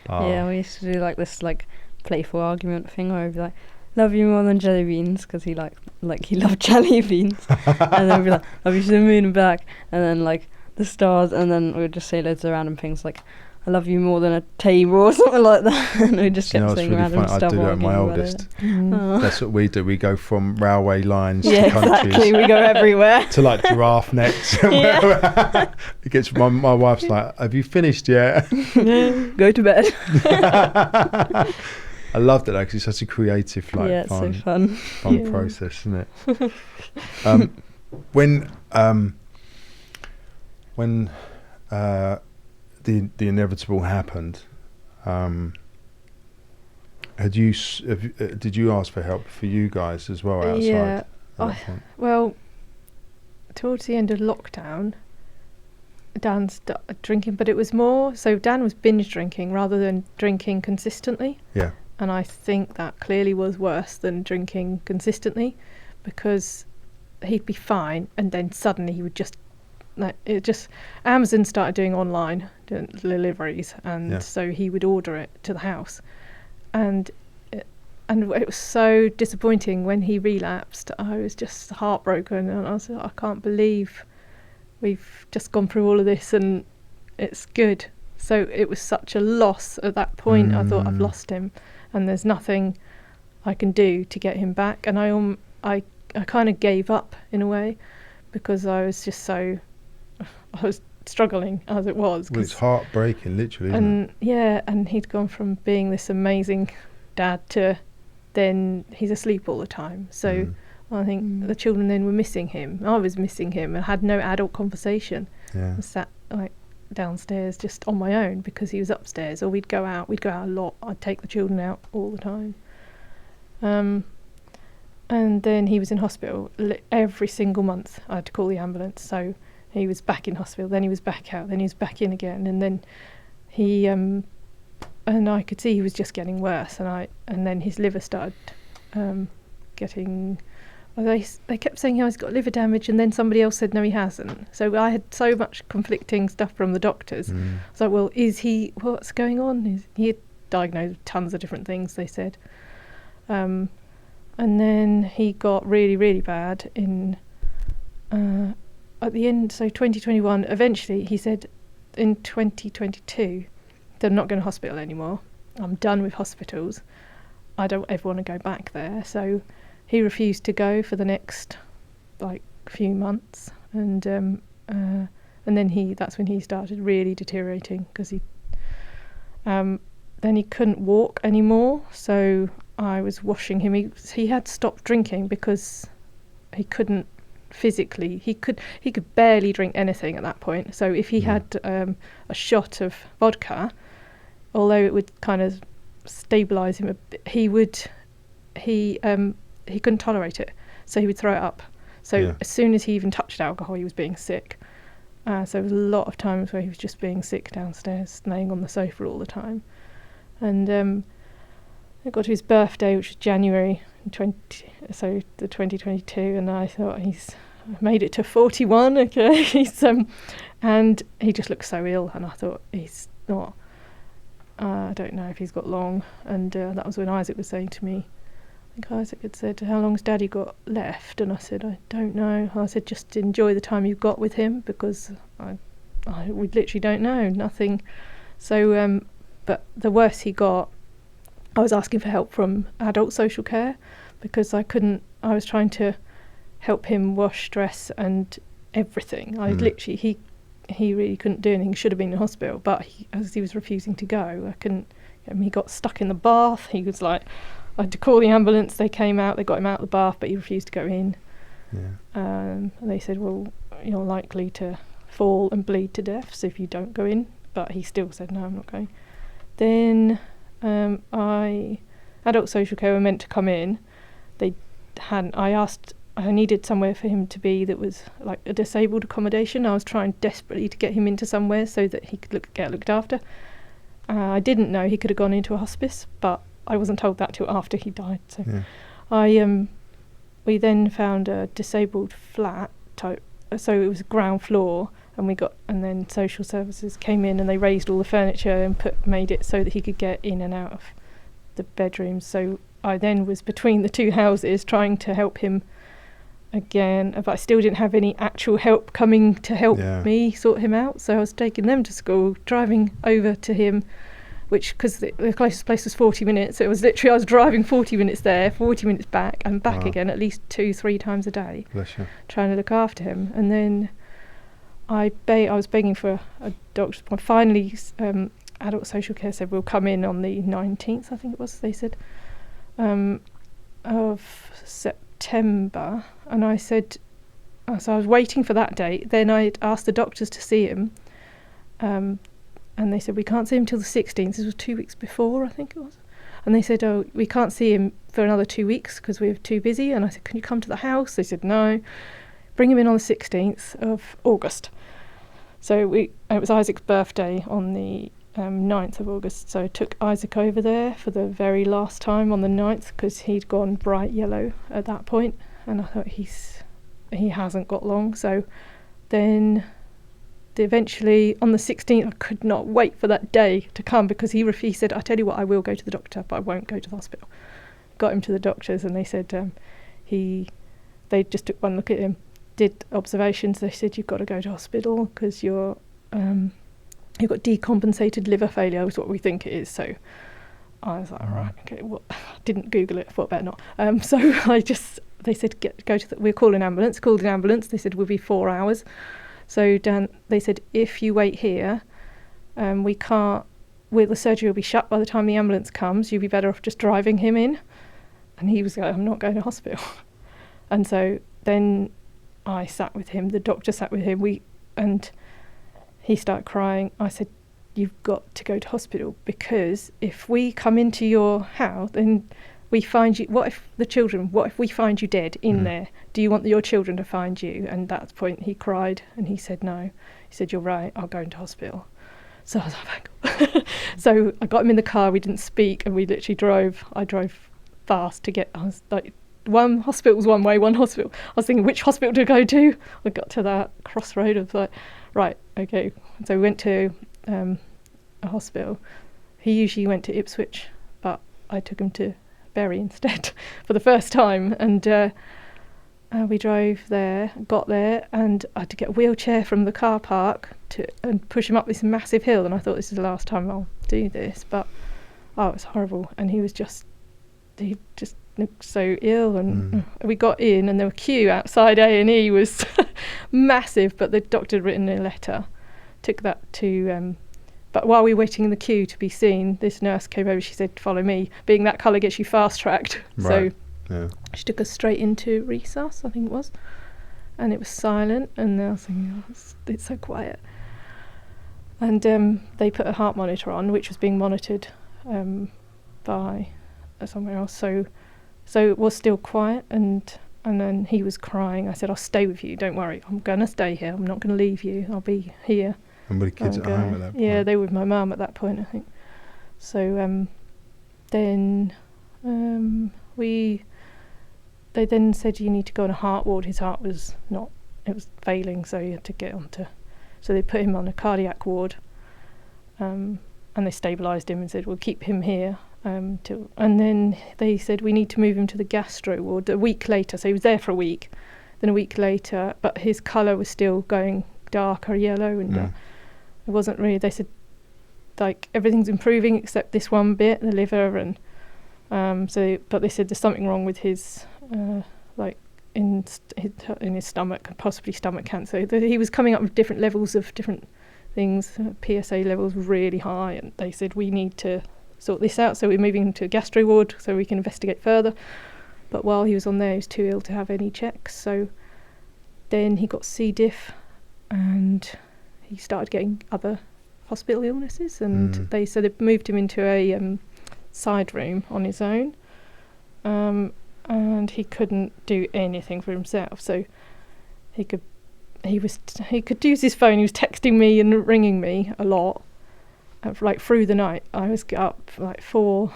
oh, Yeah, we used to do like this like playful argument thing where we'd be like, "Love you more than jelly beans," because he he loved jelly beans, and then we'd be like, "Love you to the moon and back," and then like the stars, and then we would just say loads of random things like, I love you more than a table or something like that. And we just Do you know kept what's saying really random funny? I stuff. do that with my arguing about oldest. it. Oh. That's what we do. We go from railway lines Yeah, to countries exactly. We go everywhere. to like giraffe necks. Yeah. It gets my wife's like, "Have you finished yet?" Go to bed. I loved it though, because it's such a creative, like, Yeah, it's so fun. fun process, isn't it? When the inevitable happened, did you ask for help for you guys as well outside? Yeah. at that point? Well, towards the end of lockdown, Dan started drinking, but it was more so Dan was binge drinking rather than drinking consistently. Yeah. And I think that clearly was worse than drinking consistently, because he'd be fine and then suddenly he would just Amazon started doing online deliveries, and so he would order it to the house, and it was so disappointing when he relapsed. I was just heartbroken, and I was like, I can't believe we've just gone through all of this and it's good. So it was such a loss at that point. I thought, I've lost him and there's nothing I can do to get him back. And I kind of gave up in a way, because I was just I was struggling as it was. Well, it's heartbreaking, literally, isn't it? Yeah, and he'd gone from being this amazing dad to then he's asleep all the time. So I think the children then were missing him. I was missing him and had no adult conversation. Yeah. I sat like downstairs just on my own because he was upstairs, or we'd go out a lot. I'd take the children out all the time. And then he was in hospital every single month. I had to call the ambulance. So he was back in hospital, then he was back out, then he was back in again, and then he and I could see he was just getting worse, and then his liver started getting. They kept saying he's got liver damage, and then somebody else said no, he hasn't. So I had so much conflicting stuff from the doctors. So, well, what's going on? He had diagnosed with tons of different things, they said. And then he got really, really bad at the end, so 2021, eventually he said in 2022, they're not going to hospital anymore. I'm done with hospitals. I don't ever want to go back there. So he refused to go for the next few months, and then that's when he started really deteriorating, because then he couldn't walk anymore. So I was washing him. He had stopped drinking because he couldn't physically. He could barely drink anything at that point. So if he had a shot of vodka, although it would kind of stabilise him a bit, he couldn't tolerate it, so he would throw it up. So as soon as he even touched alcohol, he was being sick. So there was a lot of times where he was just being sick downstairs, laying on the sofa all the time. And it got to his birthday, which was January 2022, and I thought, he's made it to 41, okay. And he just looked so ill, and I thought, he's not, I don't know if he's got long. And that was when Isaac was saying to me, I think Isaac had said, how long's Daddy got left? And I said, I don't know. I said, just enjoy the time you've got with him, because we literally don't know, nothing. So, but the worse he got, I was asking for help from adult social care, because I was trying to help him wash, dress and everything. I literally, he really couldn't do anything. He should have been in hospital, but as he was refusing to go, I couldn't. He got stuck in the bath. He was like, I had to call the ambulance. They came out, they got him out of the bath, but he refused to go in. And they said, well, you're likely to fall and bleed to death, so if you don't go in. But he still said, no, I'm not going. Then adult social care were meant to come in. They hadn't. I needed somewhere for him to be that was like a disabled accommodation. I was trying desperately to get him into somewhere so that he could get looked after. I didn't know he could have gone into a hospice, but I wasn't told that till after he died. So we then found a disabled flat type, so it was ground floor, and then social services came in and they raised all the furniture and made it so that he could get in and out of the bedrooms. So I then was between the two houses trying to help him again, but I still didn't have any actual help coming to help Yeah. me sort him out. So I was taking them to school, driving over to him, which, because the closest place was 40 minutes, so it was literally, I was driving 40 minutes there, 40 minutes back, and back Wow. again at least 2-3 times a day, Bless you. trying to look after him. And then I was begging for a doctor's appointment. Finally, adult social care said we'll come in on the 19th, I think it was, they said, of September. And I said, so I was waiting for that date. Then I'd asked the doctors to see him, and they said we can't see him till the 16th. This was 2 weeks before, I think it was. And they said, oh, we can't see him for another 2 weeks because we're too busy. And I said, can you come to the house? They said no, bring him in on the 16th of August. So it was Isaac's birthday on the 9th of August, so I took Isaac over there for the very last time on the 9th, because he'd gone bright yellow at that point, and I thought he hasn't got long. So then eventually on the 16th, I could not wait for that day to come, because he said, I tell you what, I will go to the doctor, but I won't go to the hospital. Got him to the doctors, and they said they just took one look at him, did observations. They said, you've got to go to hospital because you've got decompensated liver failure, is what we think it is. So I was like, right, okay. Well, didn't Google it, thought better not. So they said, we'll call an ambulance. Called an ambulance. They said, we'll be 4 hours. So they said, if you wait here, the surgery will be shut by the time the ambulance comes. You'd be better off just driving him in. And he was like, I'm not going to hospital. And so then I sat with him. The doctor sat with him. And he started crying. I said, you've got to go to hospital, because if we come into your house, then we find you. What if we find you dead in there? Do you want your children to find you? And at that point he cried, and he said no. He said, you're right, I'll go into hospital. So I was like, so I got him in the car, we didn't speak, and we literally drove. I drove fast to get, I was like, one hospital was one way, one hospital. I was thinking, which hospital to go to? I got to that crossroad of like, right, okay. So we went to a hospital. He usually went to Ipswich, but I took him to Bury instead for the first time. And we drove there, got there, and I had to get a wheelchair from the car park and push him up this massive hill. And I thought, this is the last time I'll do this. But, it was horrible. And he just looked so ill. And we got in, and the queue outside A&E was massive, but the doctor had written a letter. Took that to but while we were waiting in the queue to be seen, this nurse came over. She said, follow me. Being that colour gets you fast tracked. Right. So Yeah. she took us straight into resus, I think it was, and it was silent. And I was thinking, it's so quiet. And they put a heart monitor on, which was being monitored by somewhere else. So it was still quiet, and then he was crying. I said, I'll stay with you, don't worry, I'm going to stay here, I'm not going to leave you, I'll be here. And with the kids at home at that point? Yeah, they were with my mum at that point, I think. So then they then said, you need to go on a heart ward. His heart was it was failing, so he had to get onto, so they put him on a cardiac ward, and they stabilised him and said, we'll keep him here and then they said, we need to move him to the gastro ward a week later. So he was there for a week, then a week later, but his colour was still going darker yellow, and it wasn't really, they said, like, everything's improving except this one bit, the liver, and but they said there's something wrong with his in his stomach, possibly stomach cancer. He was coming up with different levels of different things. PSA levels were really high, and they said, we need to sort this out, so we're moving him to a gastro ward so we can investigate further. But while he was on there, he was too ill to have any checks, so then he got C. diff, and he started getting other hospital illnesses, and they moved him into a side room on his own, and he couldn't do anything for himself. So he could use his phone. He was texting me and ringing me a lot, like through the night. I was get up like 4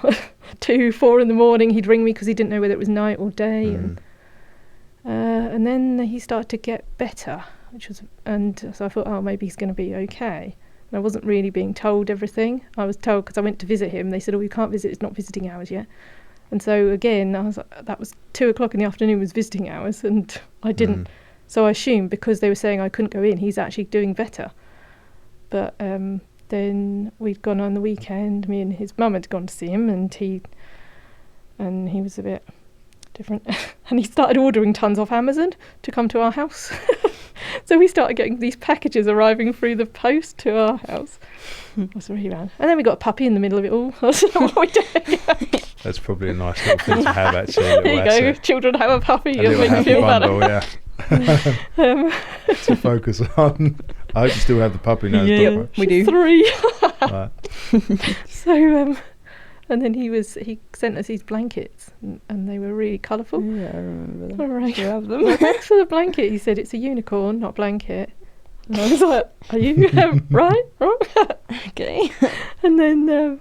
in the morning. He'd ring me because he didn't know whether it was night or day, and then he started to get better, and so I thought, oh, maybe he's going to be okay. And I wasn't really being told everything. I was told, because I went to visit him, they said, oh, you can't visit, it's not visiting hours yet. And so again, that was 2:00 in the afternoon was visiting hours, and I didn't. So I assumed because they were saying I couldn't go in, he's actually doing better. But then we'd gone on the weekend. Me and his mum had gone to see him, and he was a bit different. And he started ordering tons off Amazon to come to our house. So we started getting these packages arriving through the post to our house. It was really bad. And then we got a puppy in the middle of it all. I don't know what we're doing. That's probably a nice little thing to have, actually. There you go. Children have a puppy. A It'll little make you happy feel bundle, better. yeah. To focus on. I hope you still have the puppy now. Yeah, we do. 3. Right. So, and then he sent us these blankets, and they were really colourful. Yeah, I remember them. All right. You have them. Well, thanks for the blanket. He said it's a unicorn, not blanket. And I was like, are you right? Wrong? Okay. And then,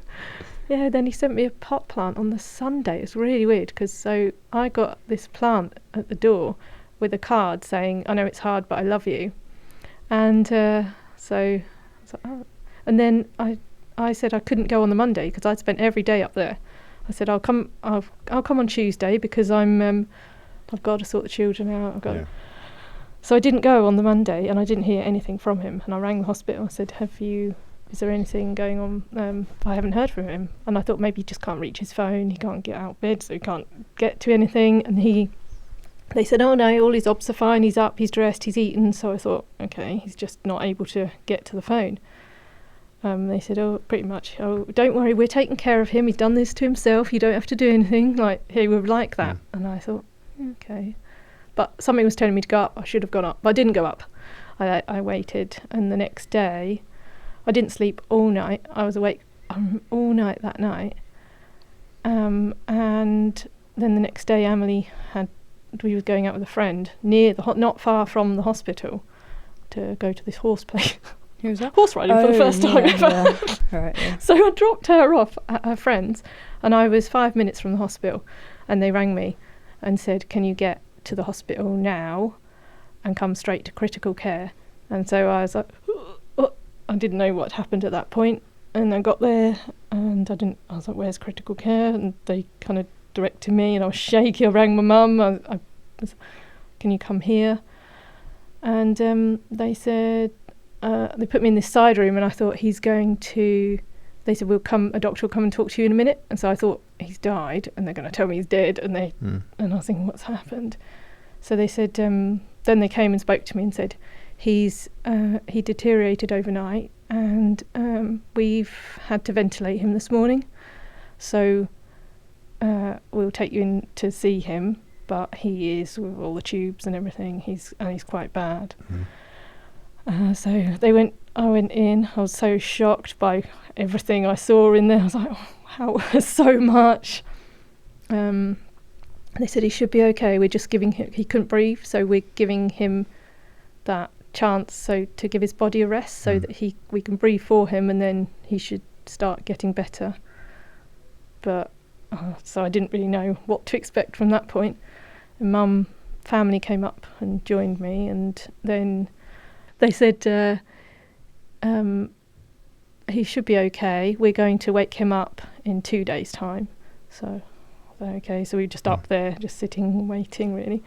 then he sent me a pot plant on the Sunday. It's really weird because so I got this plant at the door with a card saying, I know it's hard, but I love you. And so I was like, oh. And then I said I couldn't go on the Monday because I'd spent every day up there. I said I'll come on Tuesday because I've got to sort the children out. So I didn't go on the Monday, and I didn't hear anything from him. And I rang the hospital. I said, is there anything going on? I haven't heard from him. And I thought maybe he just can't reach his phone. He can't get out of bed, so he can't get to anything. And they said, oh no, all his obs are fine. He's up, he's dressed, he's eaten. So I thought, okay, he's just not able to get to the phone. They said, pretty much, don't worry, we're taking care of him. He's done this to himself. You don't have to do anything. Like, he would like that. And I thought, okay. But something was telling me to go up. I should have gone up. But I didn't go up. I waited. And the next day, I didn't sleep all night. I was awake all night that night. And then the next day, we were going out with a friend not far from the hospital to go to this horse place. Who was that? Horse riding for the first time ever. Yeah. Right, yeah. So I dropped her off at her friend's, and I was 5 minutes from the hospital, and they rang me and said, can you get to the hospital now and come straight to critical care? And so I was like, I didn't know what happened at that point, and I got there and I was like, where's critical care? And they kind of directed me, and I was shaky. I rang my mum. I was, can you come here? And they said, they put me in this side room, and I thought they said, a doctor will come and talk to you in a minute. And so I thought he's died and they're going to tell me he's dead. And I was thinking, what's happened? So they said, then they came and spoke to me and said, he deteriorated overnight, and we've had to ventilate him this morning. So we'll take you in to see him, but he is with all the tubes and everything. He's quite bad. So I went in. I was so shocked by everything I saw in there. I was like, wow, so much. They said he should be okay. We're just giving him, he couldn't breathe, so we're giving him that chance to give his body a rest so that we can breathe for him, and then he should start getting better. But so I didn't really know what to expect from that point. And family came up and joined me, and then they said he should be okay. We're going to wake him up in 2 days' time. So okay, so we were just up there, just sitting, waiting, really.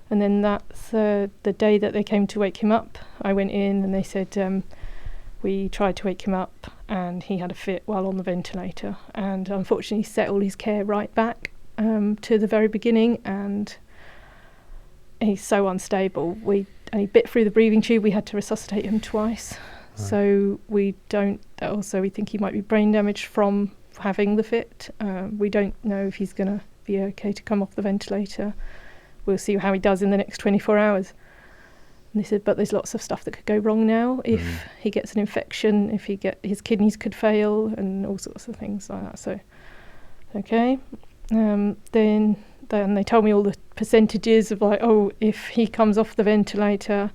And then that's the day that they came to wake him up. I went in, and they said we tried to wake him up, and he had a fit while on the ventilator, and unfortunately set all his care right back to the very beginning, and he's so unstable. And he bit through the breathing tube. We had to resuscitate him twice. Right. So we think he might be brain damaged from having the fit. We don't know if he's going to be okay to come off the ventilator. We'll see how he does in the next 24 hours. And they said, but there's lots of stuff that could go wrong now if he gets an infection, if his kidneys could fail, and all sorts of things like that. So, okay. Then they told me all the percentages of if he comes off the ventilator,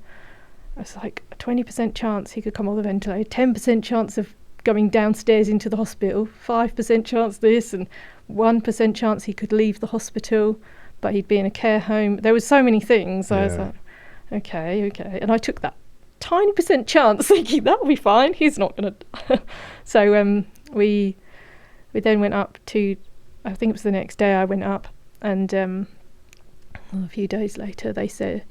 it's like a 20% chance he could come off the ventilator, 10% chance of going downstairs into the hospital, 5% chance this, and 1% chance he could leave the hospital, but he'd be in a care home. There was so many things. I was like, okay. And I took that tiny percent chance, thinking that'll be fine. He's not going to. So we then went up to I think it was the next day I went up, and a few days later they said,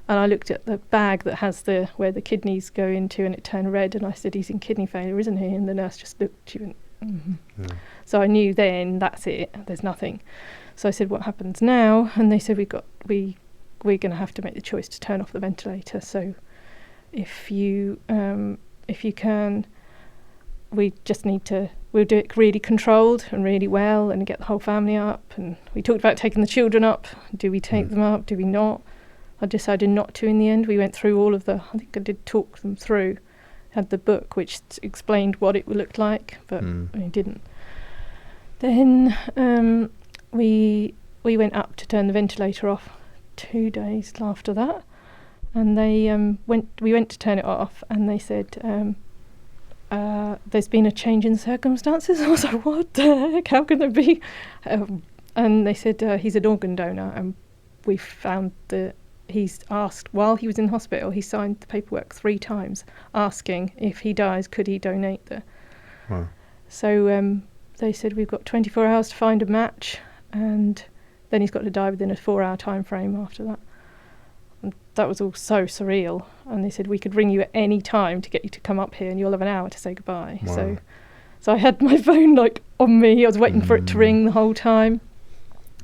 and I looked at the bag that has where the kidneys go into, and it turned red, and I said, he's in kidney failure, isn't he? And the nurse just looked, she went, mm-hmm. Yeah. So I knew then, that's it, there's nothing. So I said, what happens now? And they said, we're going to have to make the choice to turn off the ventilator. So if you can, we just need to, we'll do it really controlled and really well and get the whole family up. And we talked about taking the children up. Do we take them up? Do we not? I decided not to in the end. We went through all of I think I did talk them through, had the book which explained what it looked like, but we didn't. Then we went up to turn the ventilator off 2 days after that, and we went to turn it off, and they said, there's been a change in circumstances. I was like, what the heck, how can there be? And they said, he's an organ donor, and we found that he's asked, while he was in hospital, he signed the paperwork 3 times asking if he dies, could he donate the... Wow. So they said, we've got 24 hours to find a match, and then he's got to die within a 4-hour time frame after that. And that was all so surreal. And they said, we could ring you at any time to get you to come up here, and you'll have an hour to say goodbye. Wow. So I had my phone on me. I was waiting for it to ring the whole time,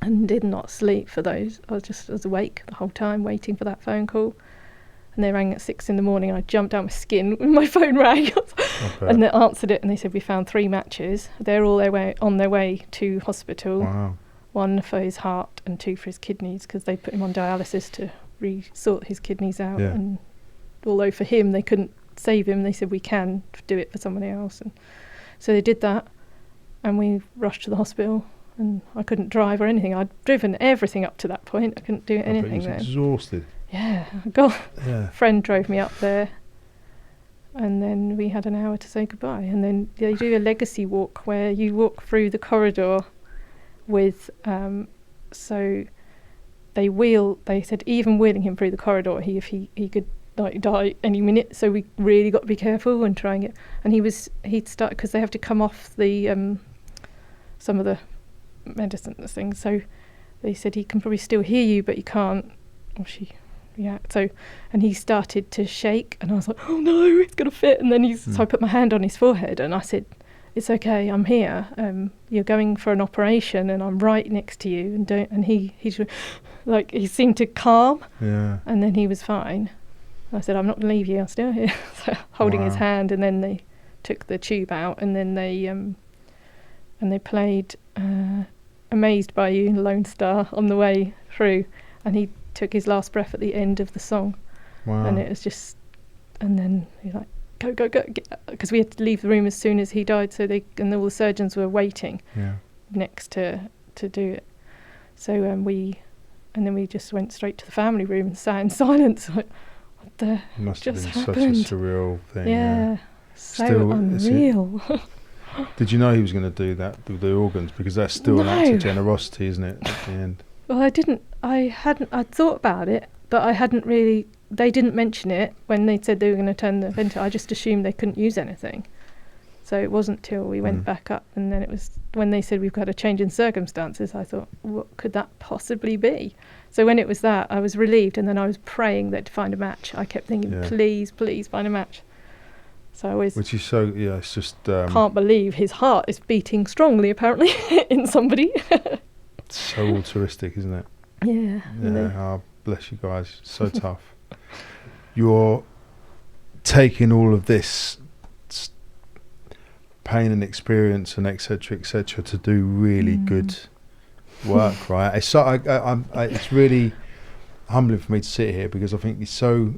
and did not sleep for those. I was awake the whole time waiting for that phone call. And they rang at 6 a.m. and I jumped out my skin when my phone rang. And they answered it, and they said, we found 3 matches. They're all on their way to hospital. Wow. 1 for his heart and 2 for his kidneys, because they put him on dialysis to sort his kidneys out. Yeah. And although for him they couldn't save him, they said, we can do it for someone else. And so they did that, and we rushed to the hospital. And I couldn't drive or anything. I'd driven everything up to that point. I couldn't do anything then. Exhausted. Yeah, Yeah. A friend drove me up there, and then we had an hour to say goodbye. And then they do a legacy walk where you walk through the corridor with, so they said even wheeling him through the corridor, if he could die any minute. So we really got to be careful and trying it. And he'd start, because they have to come off the some of the medicine and things. So they said he can probably still hear you, but he can't. Or she. Yeah, and he started to shake, and I was like, oh no, it's gonna fit. And then so I put my hand on his forehead, and I said, it's okay, I'm here. You're going for an operation, and I'm right next to you. And he's like, he seemed to calm. Yeah. And then he was fine. I said, I'm not gonna leave you. I'm still here. So holding his hand, and then they took the tube out, and then they played "Amazed by You" Lone Star on the way through, and he took his last breath at the end of the song. Wow. And it was just, and then he's like, go, because we had to leave the room as soon as he died, and all the surgeons were waiting next to do it. So then we just went straight to the family room and sat in silence. Like, what the must just have been happened? Such a surreal thing. Yeah. So unreal. Did you know he was going to do that with the organs? Because that's still an act of generosity, isn't it, at the end? Well, I'd thought about it, but I hadn't really, they didn't mention it when they said they were going to turn the ventilator. I just assumed they couldn't use anything. So it wasn't till we went back up, and then it was when they said we've got a change in circumstances, I thought, what could that possibly be? So when it was that, I was relieved, and then I was praying that to find a match. I kept thinking, please find a match. So I always... Which is so, it's just... can't believe his heart is beating strongly, apparently, in somebody. So altruistic, isn't it? Yeah. Oh, bless you guys. So tough. You're taking all of this pain and experience and etc. to do really good work, right? It's so, it's really humbling for me to sit here, because I think it's so,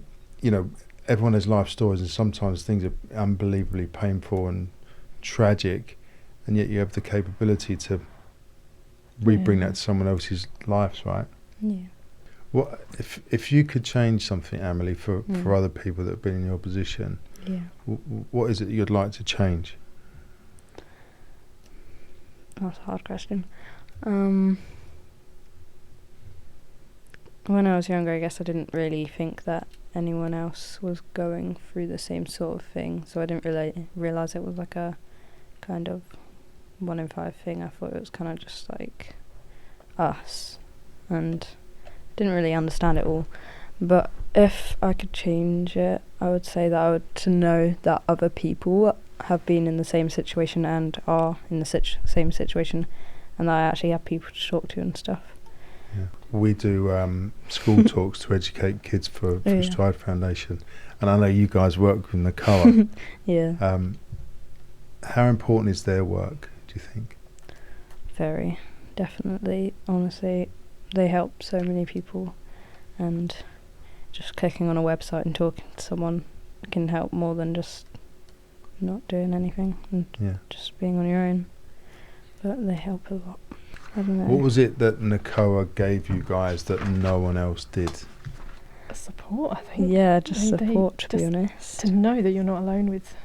everyone has life stories, and sometimes things are unbelievably painful and tragic, and yet you have the capability to bring that to someone else's lives, right? Yeah. What if you could change something, Amelie, for other people that have been in your position? Yeah. What is it you'd like to change? That's a hard question. When I was younger, I guess I didn't really think that anyone else was going through the same sort of thing, so I didn't really realise it was like a kind of 1 in 5 thing. I thought it was kind of just like us, and didn't really understand it all. But if I could change it, I would say that I would to know that other people have been in the same situation and are in the same situation, and that I actually have people to talk to and stuff. Yeah. We do school talks to educate kids for Stride Foundation, and I know you guys work with Nakoa. Yeah. How important is their work, do you think? Very, definitely. Honestly, they help so many people, and just clicking on a website and talking to someone can help more than just not doing anything and just being on your own. But they help a lot. I don't know. What was it that Nakoa gave you guys that no one else did? Support, I think. Yeah, just support, to be honest. To know that you're not alone with.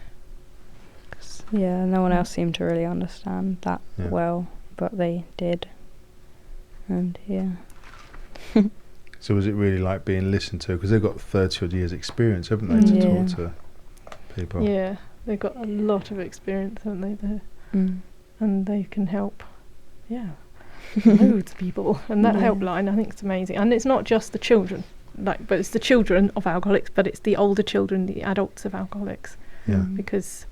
Yeah, no one else seemed to really understand that well, but they did. And So was it really like being listened to? Because they've got 30 odd years experience, haven't they, to talk to people? Yeah, they've got a lot of experience, haven't they, there? And they can help, loads of people. And that helpline, I think, is amazing. And it's not just the children, but it's the children of alcoholics, but it's the older children, the adults of alcoholics. Yeah. Because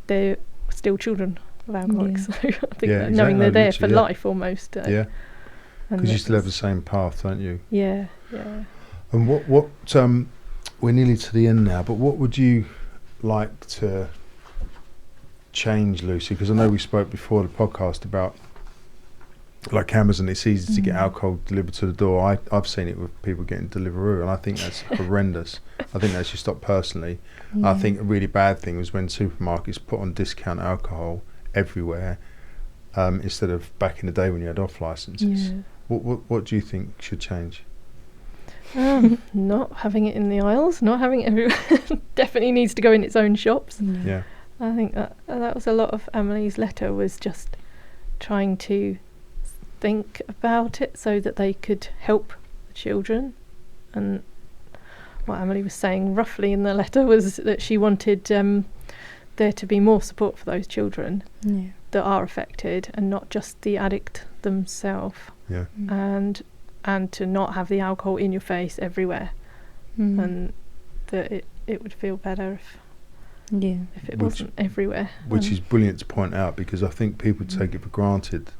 they're still children of alcoholics. So I think that exactly. knowing they're there for life almost. Because you still have the same path, don't you? Yeah. And what we're nearly to the end now, but what would you like to change, Lucy? Because I know we spoke before the podcast about, like Amazon, it's easy to get alcohol delivered to the door. I've seen it with people getting Deliveroo, and I think that's horrendous. I think that should stop personally. I think a really bad thing was when supermarkets put on discount alcohol everywhere, instead of back in the day when you had off licenses. What do you think should change? Not having it in the aisles, not having it everywhere. Definitely needs to go in its own shops. Yeah. I think that was a lot of Amelie's letter, was just trying to think about it so that they could help the children. And what Amelie was saying roughly in the letter was that she wanted there to be more support for those children that are affected, and not just the addict themselves. Yeah. And to not have the alcohol in your face everywhere, and that it would feel better if it wasn't everywhere. Which is brilliant to point out, because I think people take it for granted.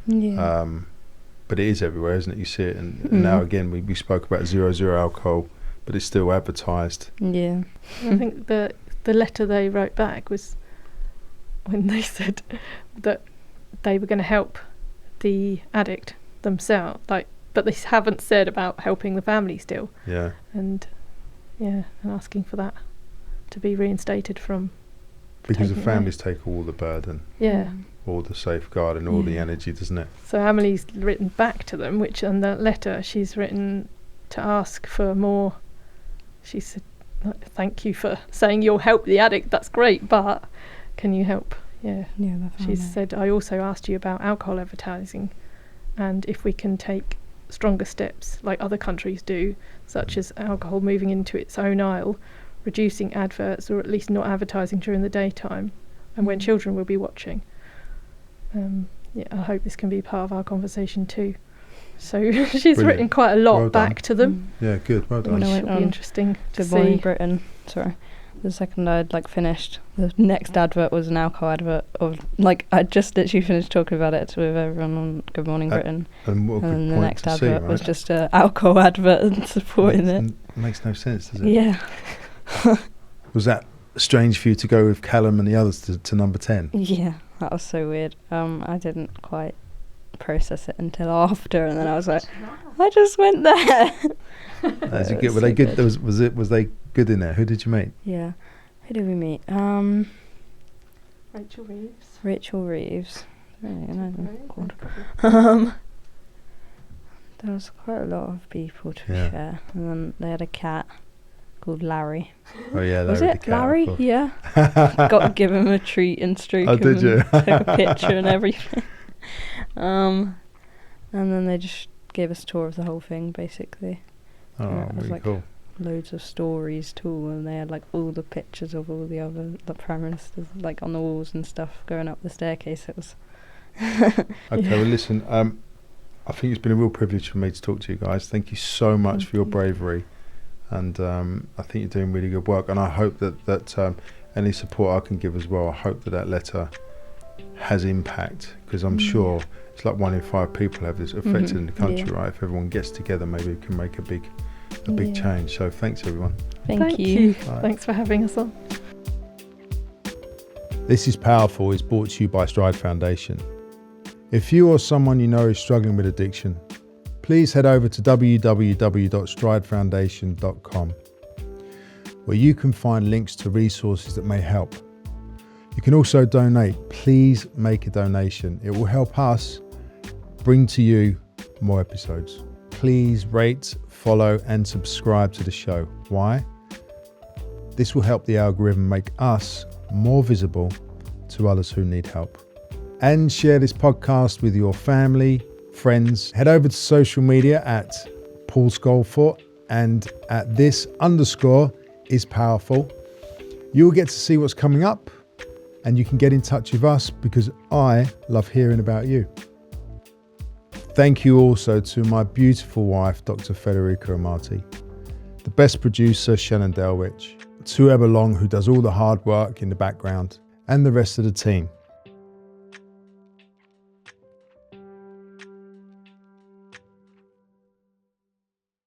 But it is everywhere, isn't it? You see it, and now again we spoke about 0% alcohol, but it's still advertised. I think the letter they wrote back was when they said that they were going to help the addict themselves, but they haven't said about helping the family still. And asking for that to be reinstated from, because the families take all the burden, all the safeguarding, all the energy, doesn't it? So Amelie's written back to them, which in the letter she's written to ask for more. She said, thank you for saying you'll help the addict, that's great, but can you help? She said, I also asked you about alcohol advertising, and if we can take stronger steps like other countries do, such as alcohol moving into its own aisle, reducing adverts, or at least not advertising during the daytime and when children will be watching. I hope this can be part of our conversation too. So she's written quite a lot back to them. Yeah, good, well done. It'll be interesting to see. Good Morning Britain, the second I'd finished, the next advert was an alcohol advert of, I just literally finished talking about it with everyone on Good Morning Britain, and the next advert was just an alcohol advert and supporting it. Makes no sense, does it? Yeah. Was that strange for you to go with Callum and the others to number 10? Yeah, that was so weird. I didn't quite process it until after, and then I was like, I just went there. Were they good? Was they good in there? Who did you meet? Yeah, who did we meet? Rachel Reeves. There was quite a lot of people, to be fair, and then they had a cat called Larry. Oh yeah, was it cat, Larry? Yeah. Got to give him a treat and stroke him. Did you? Took a picture and everything. And then they just gave us a tour of the whole thing, basically. Oh, really cool. Loads of stories too, and they had all the pictures of all the other prime ministers on the walls and stuff going up the staircase. It was Okay, well, listen, I think it's been a real privilege for me to talk to you guys. Thank you so much for your bravery. And I think you're doing really good work. And I hope that any support I can give as well, I hope that letter has impact, because I'm sure it's like 1 in 5 people have this affected in the country, right? If everyone gets together, maybe we can make a big change. So thanks, everyone. Thank you. Right. Thanks for having us on. This is Powerful is brought to you by Stride Foundation. If you or someone you know is struggling with addiction, please head over to www.stridefoundation.com, where you can find links to resources that may help. You can also donate. Please make a donation. It will help us bring to you more episodes. Please rate, follow and subscribe to the show. Why? This will help the algorithm make us more visible to others who need help. And share this podcast with your family, friends. Head over to social media at Paul Scolfort and at this_is_powerful. You will get to see what's coming up, and you can get in touch with us because I love hearing about you. Thank you also to my beautiful wife, Dr. Federica Amati, the best producer, Shannon Delwich, to Ebba Long, who does all the hard work in the background, and the rest of the team.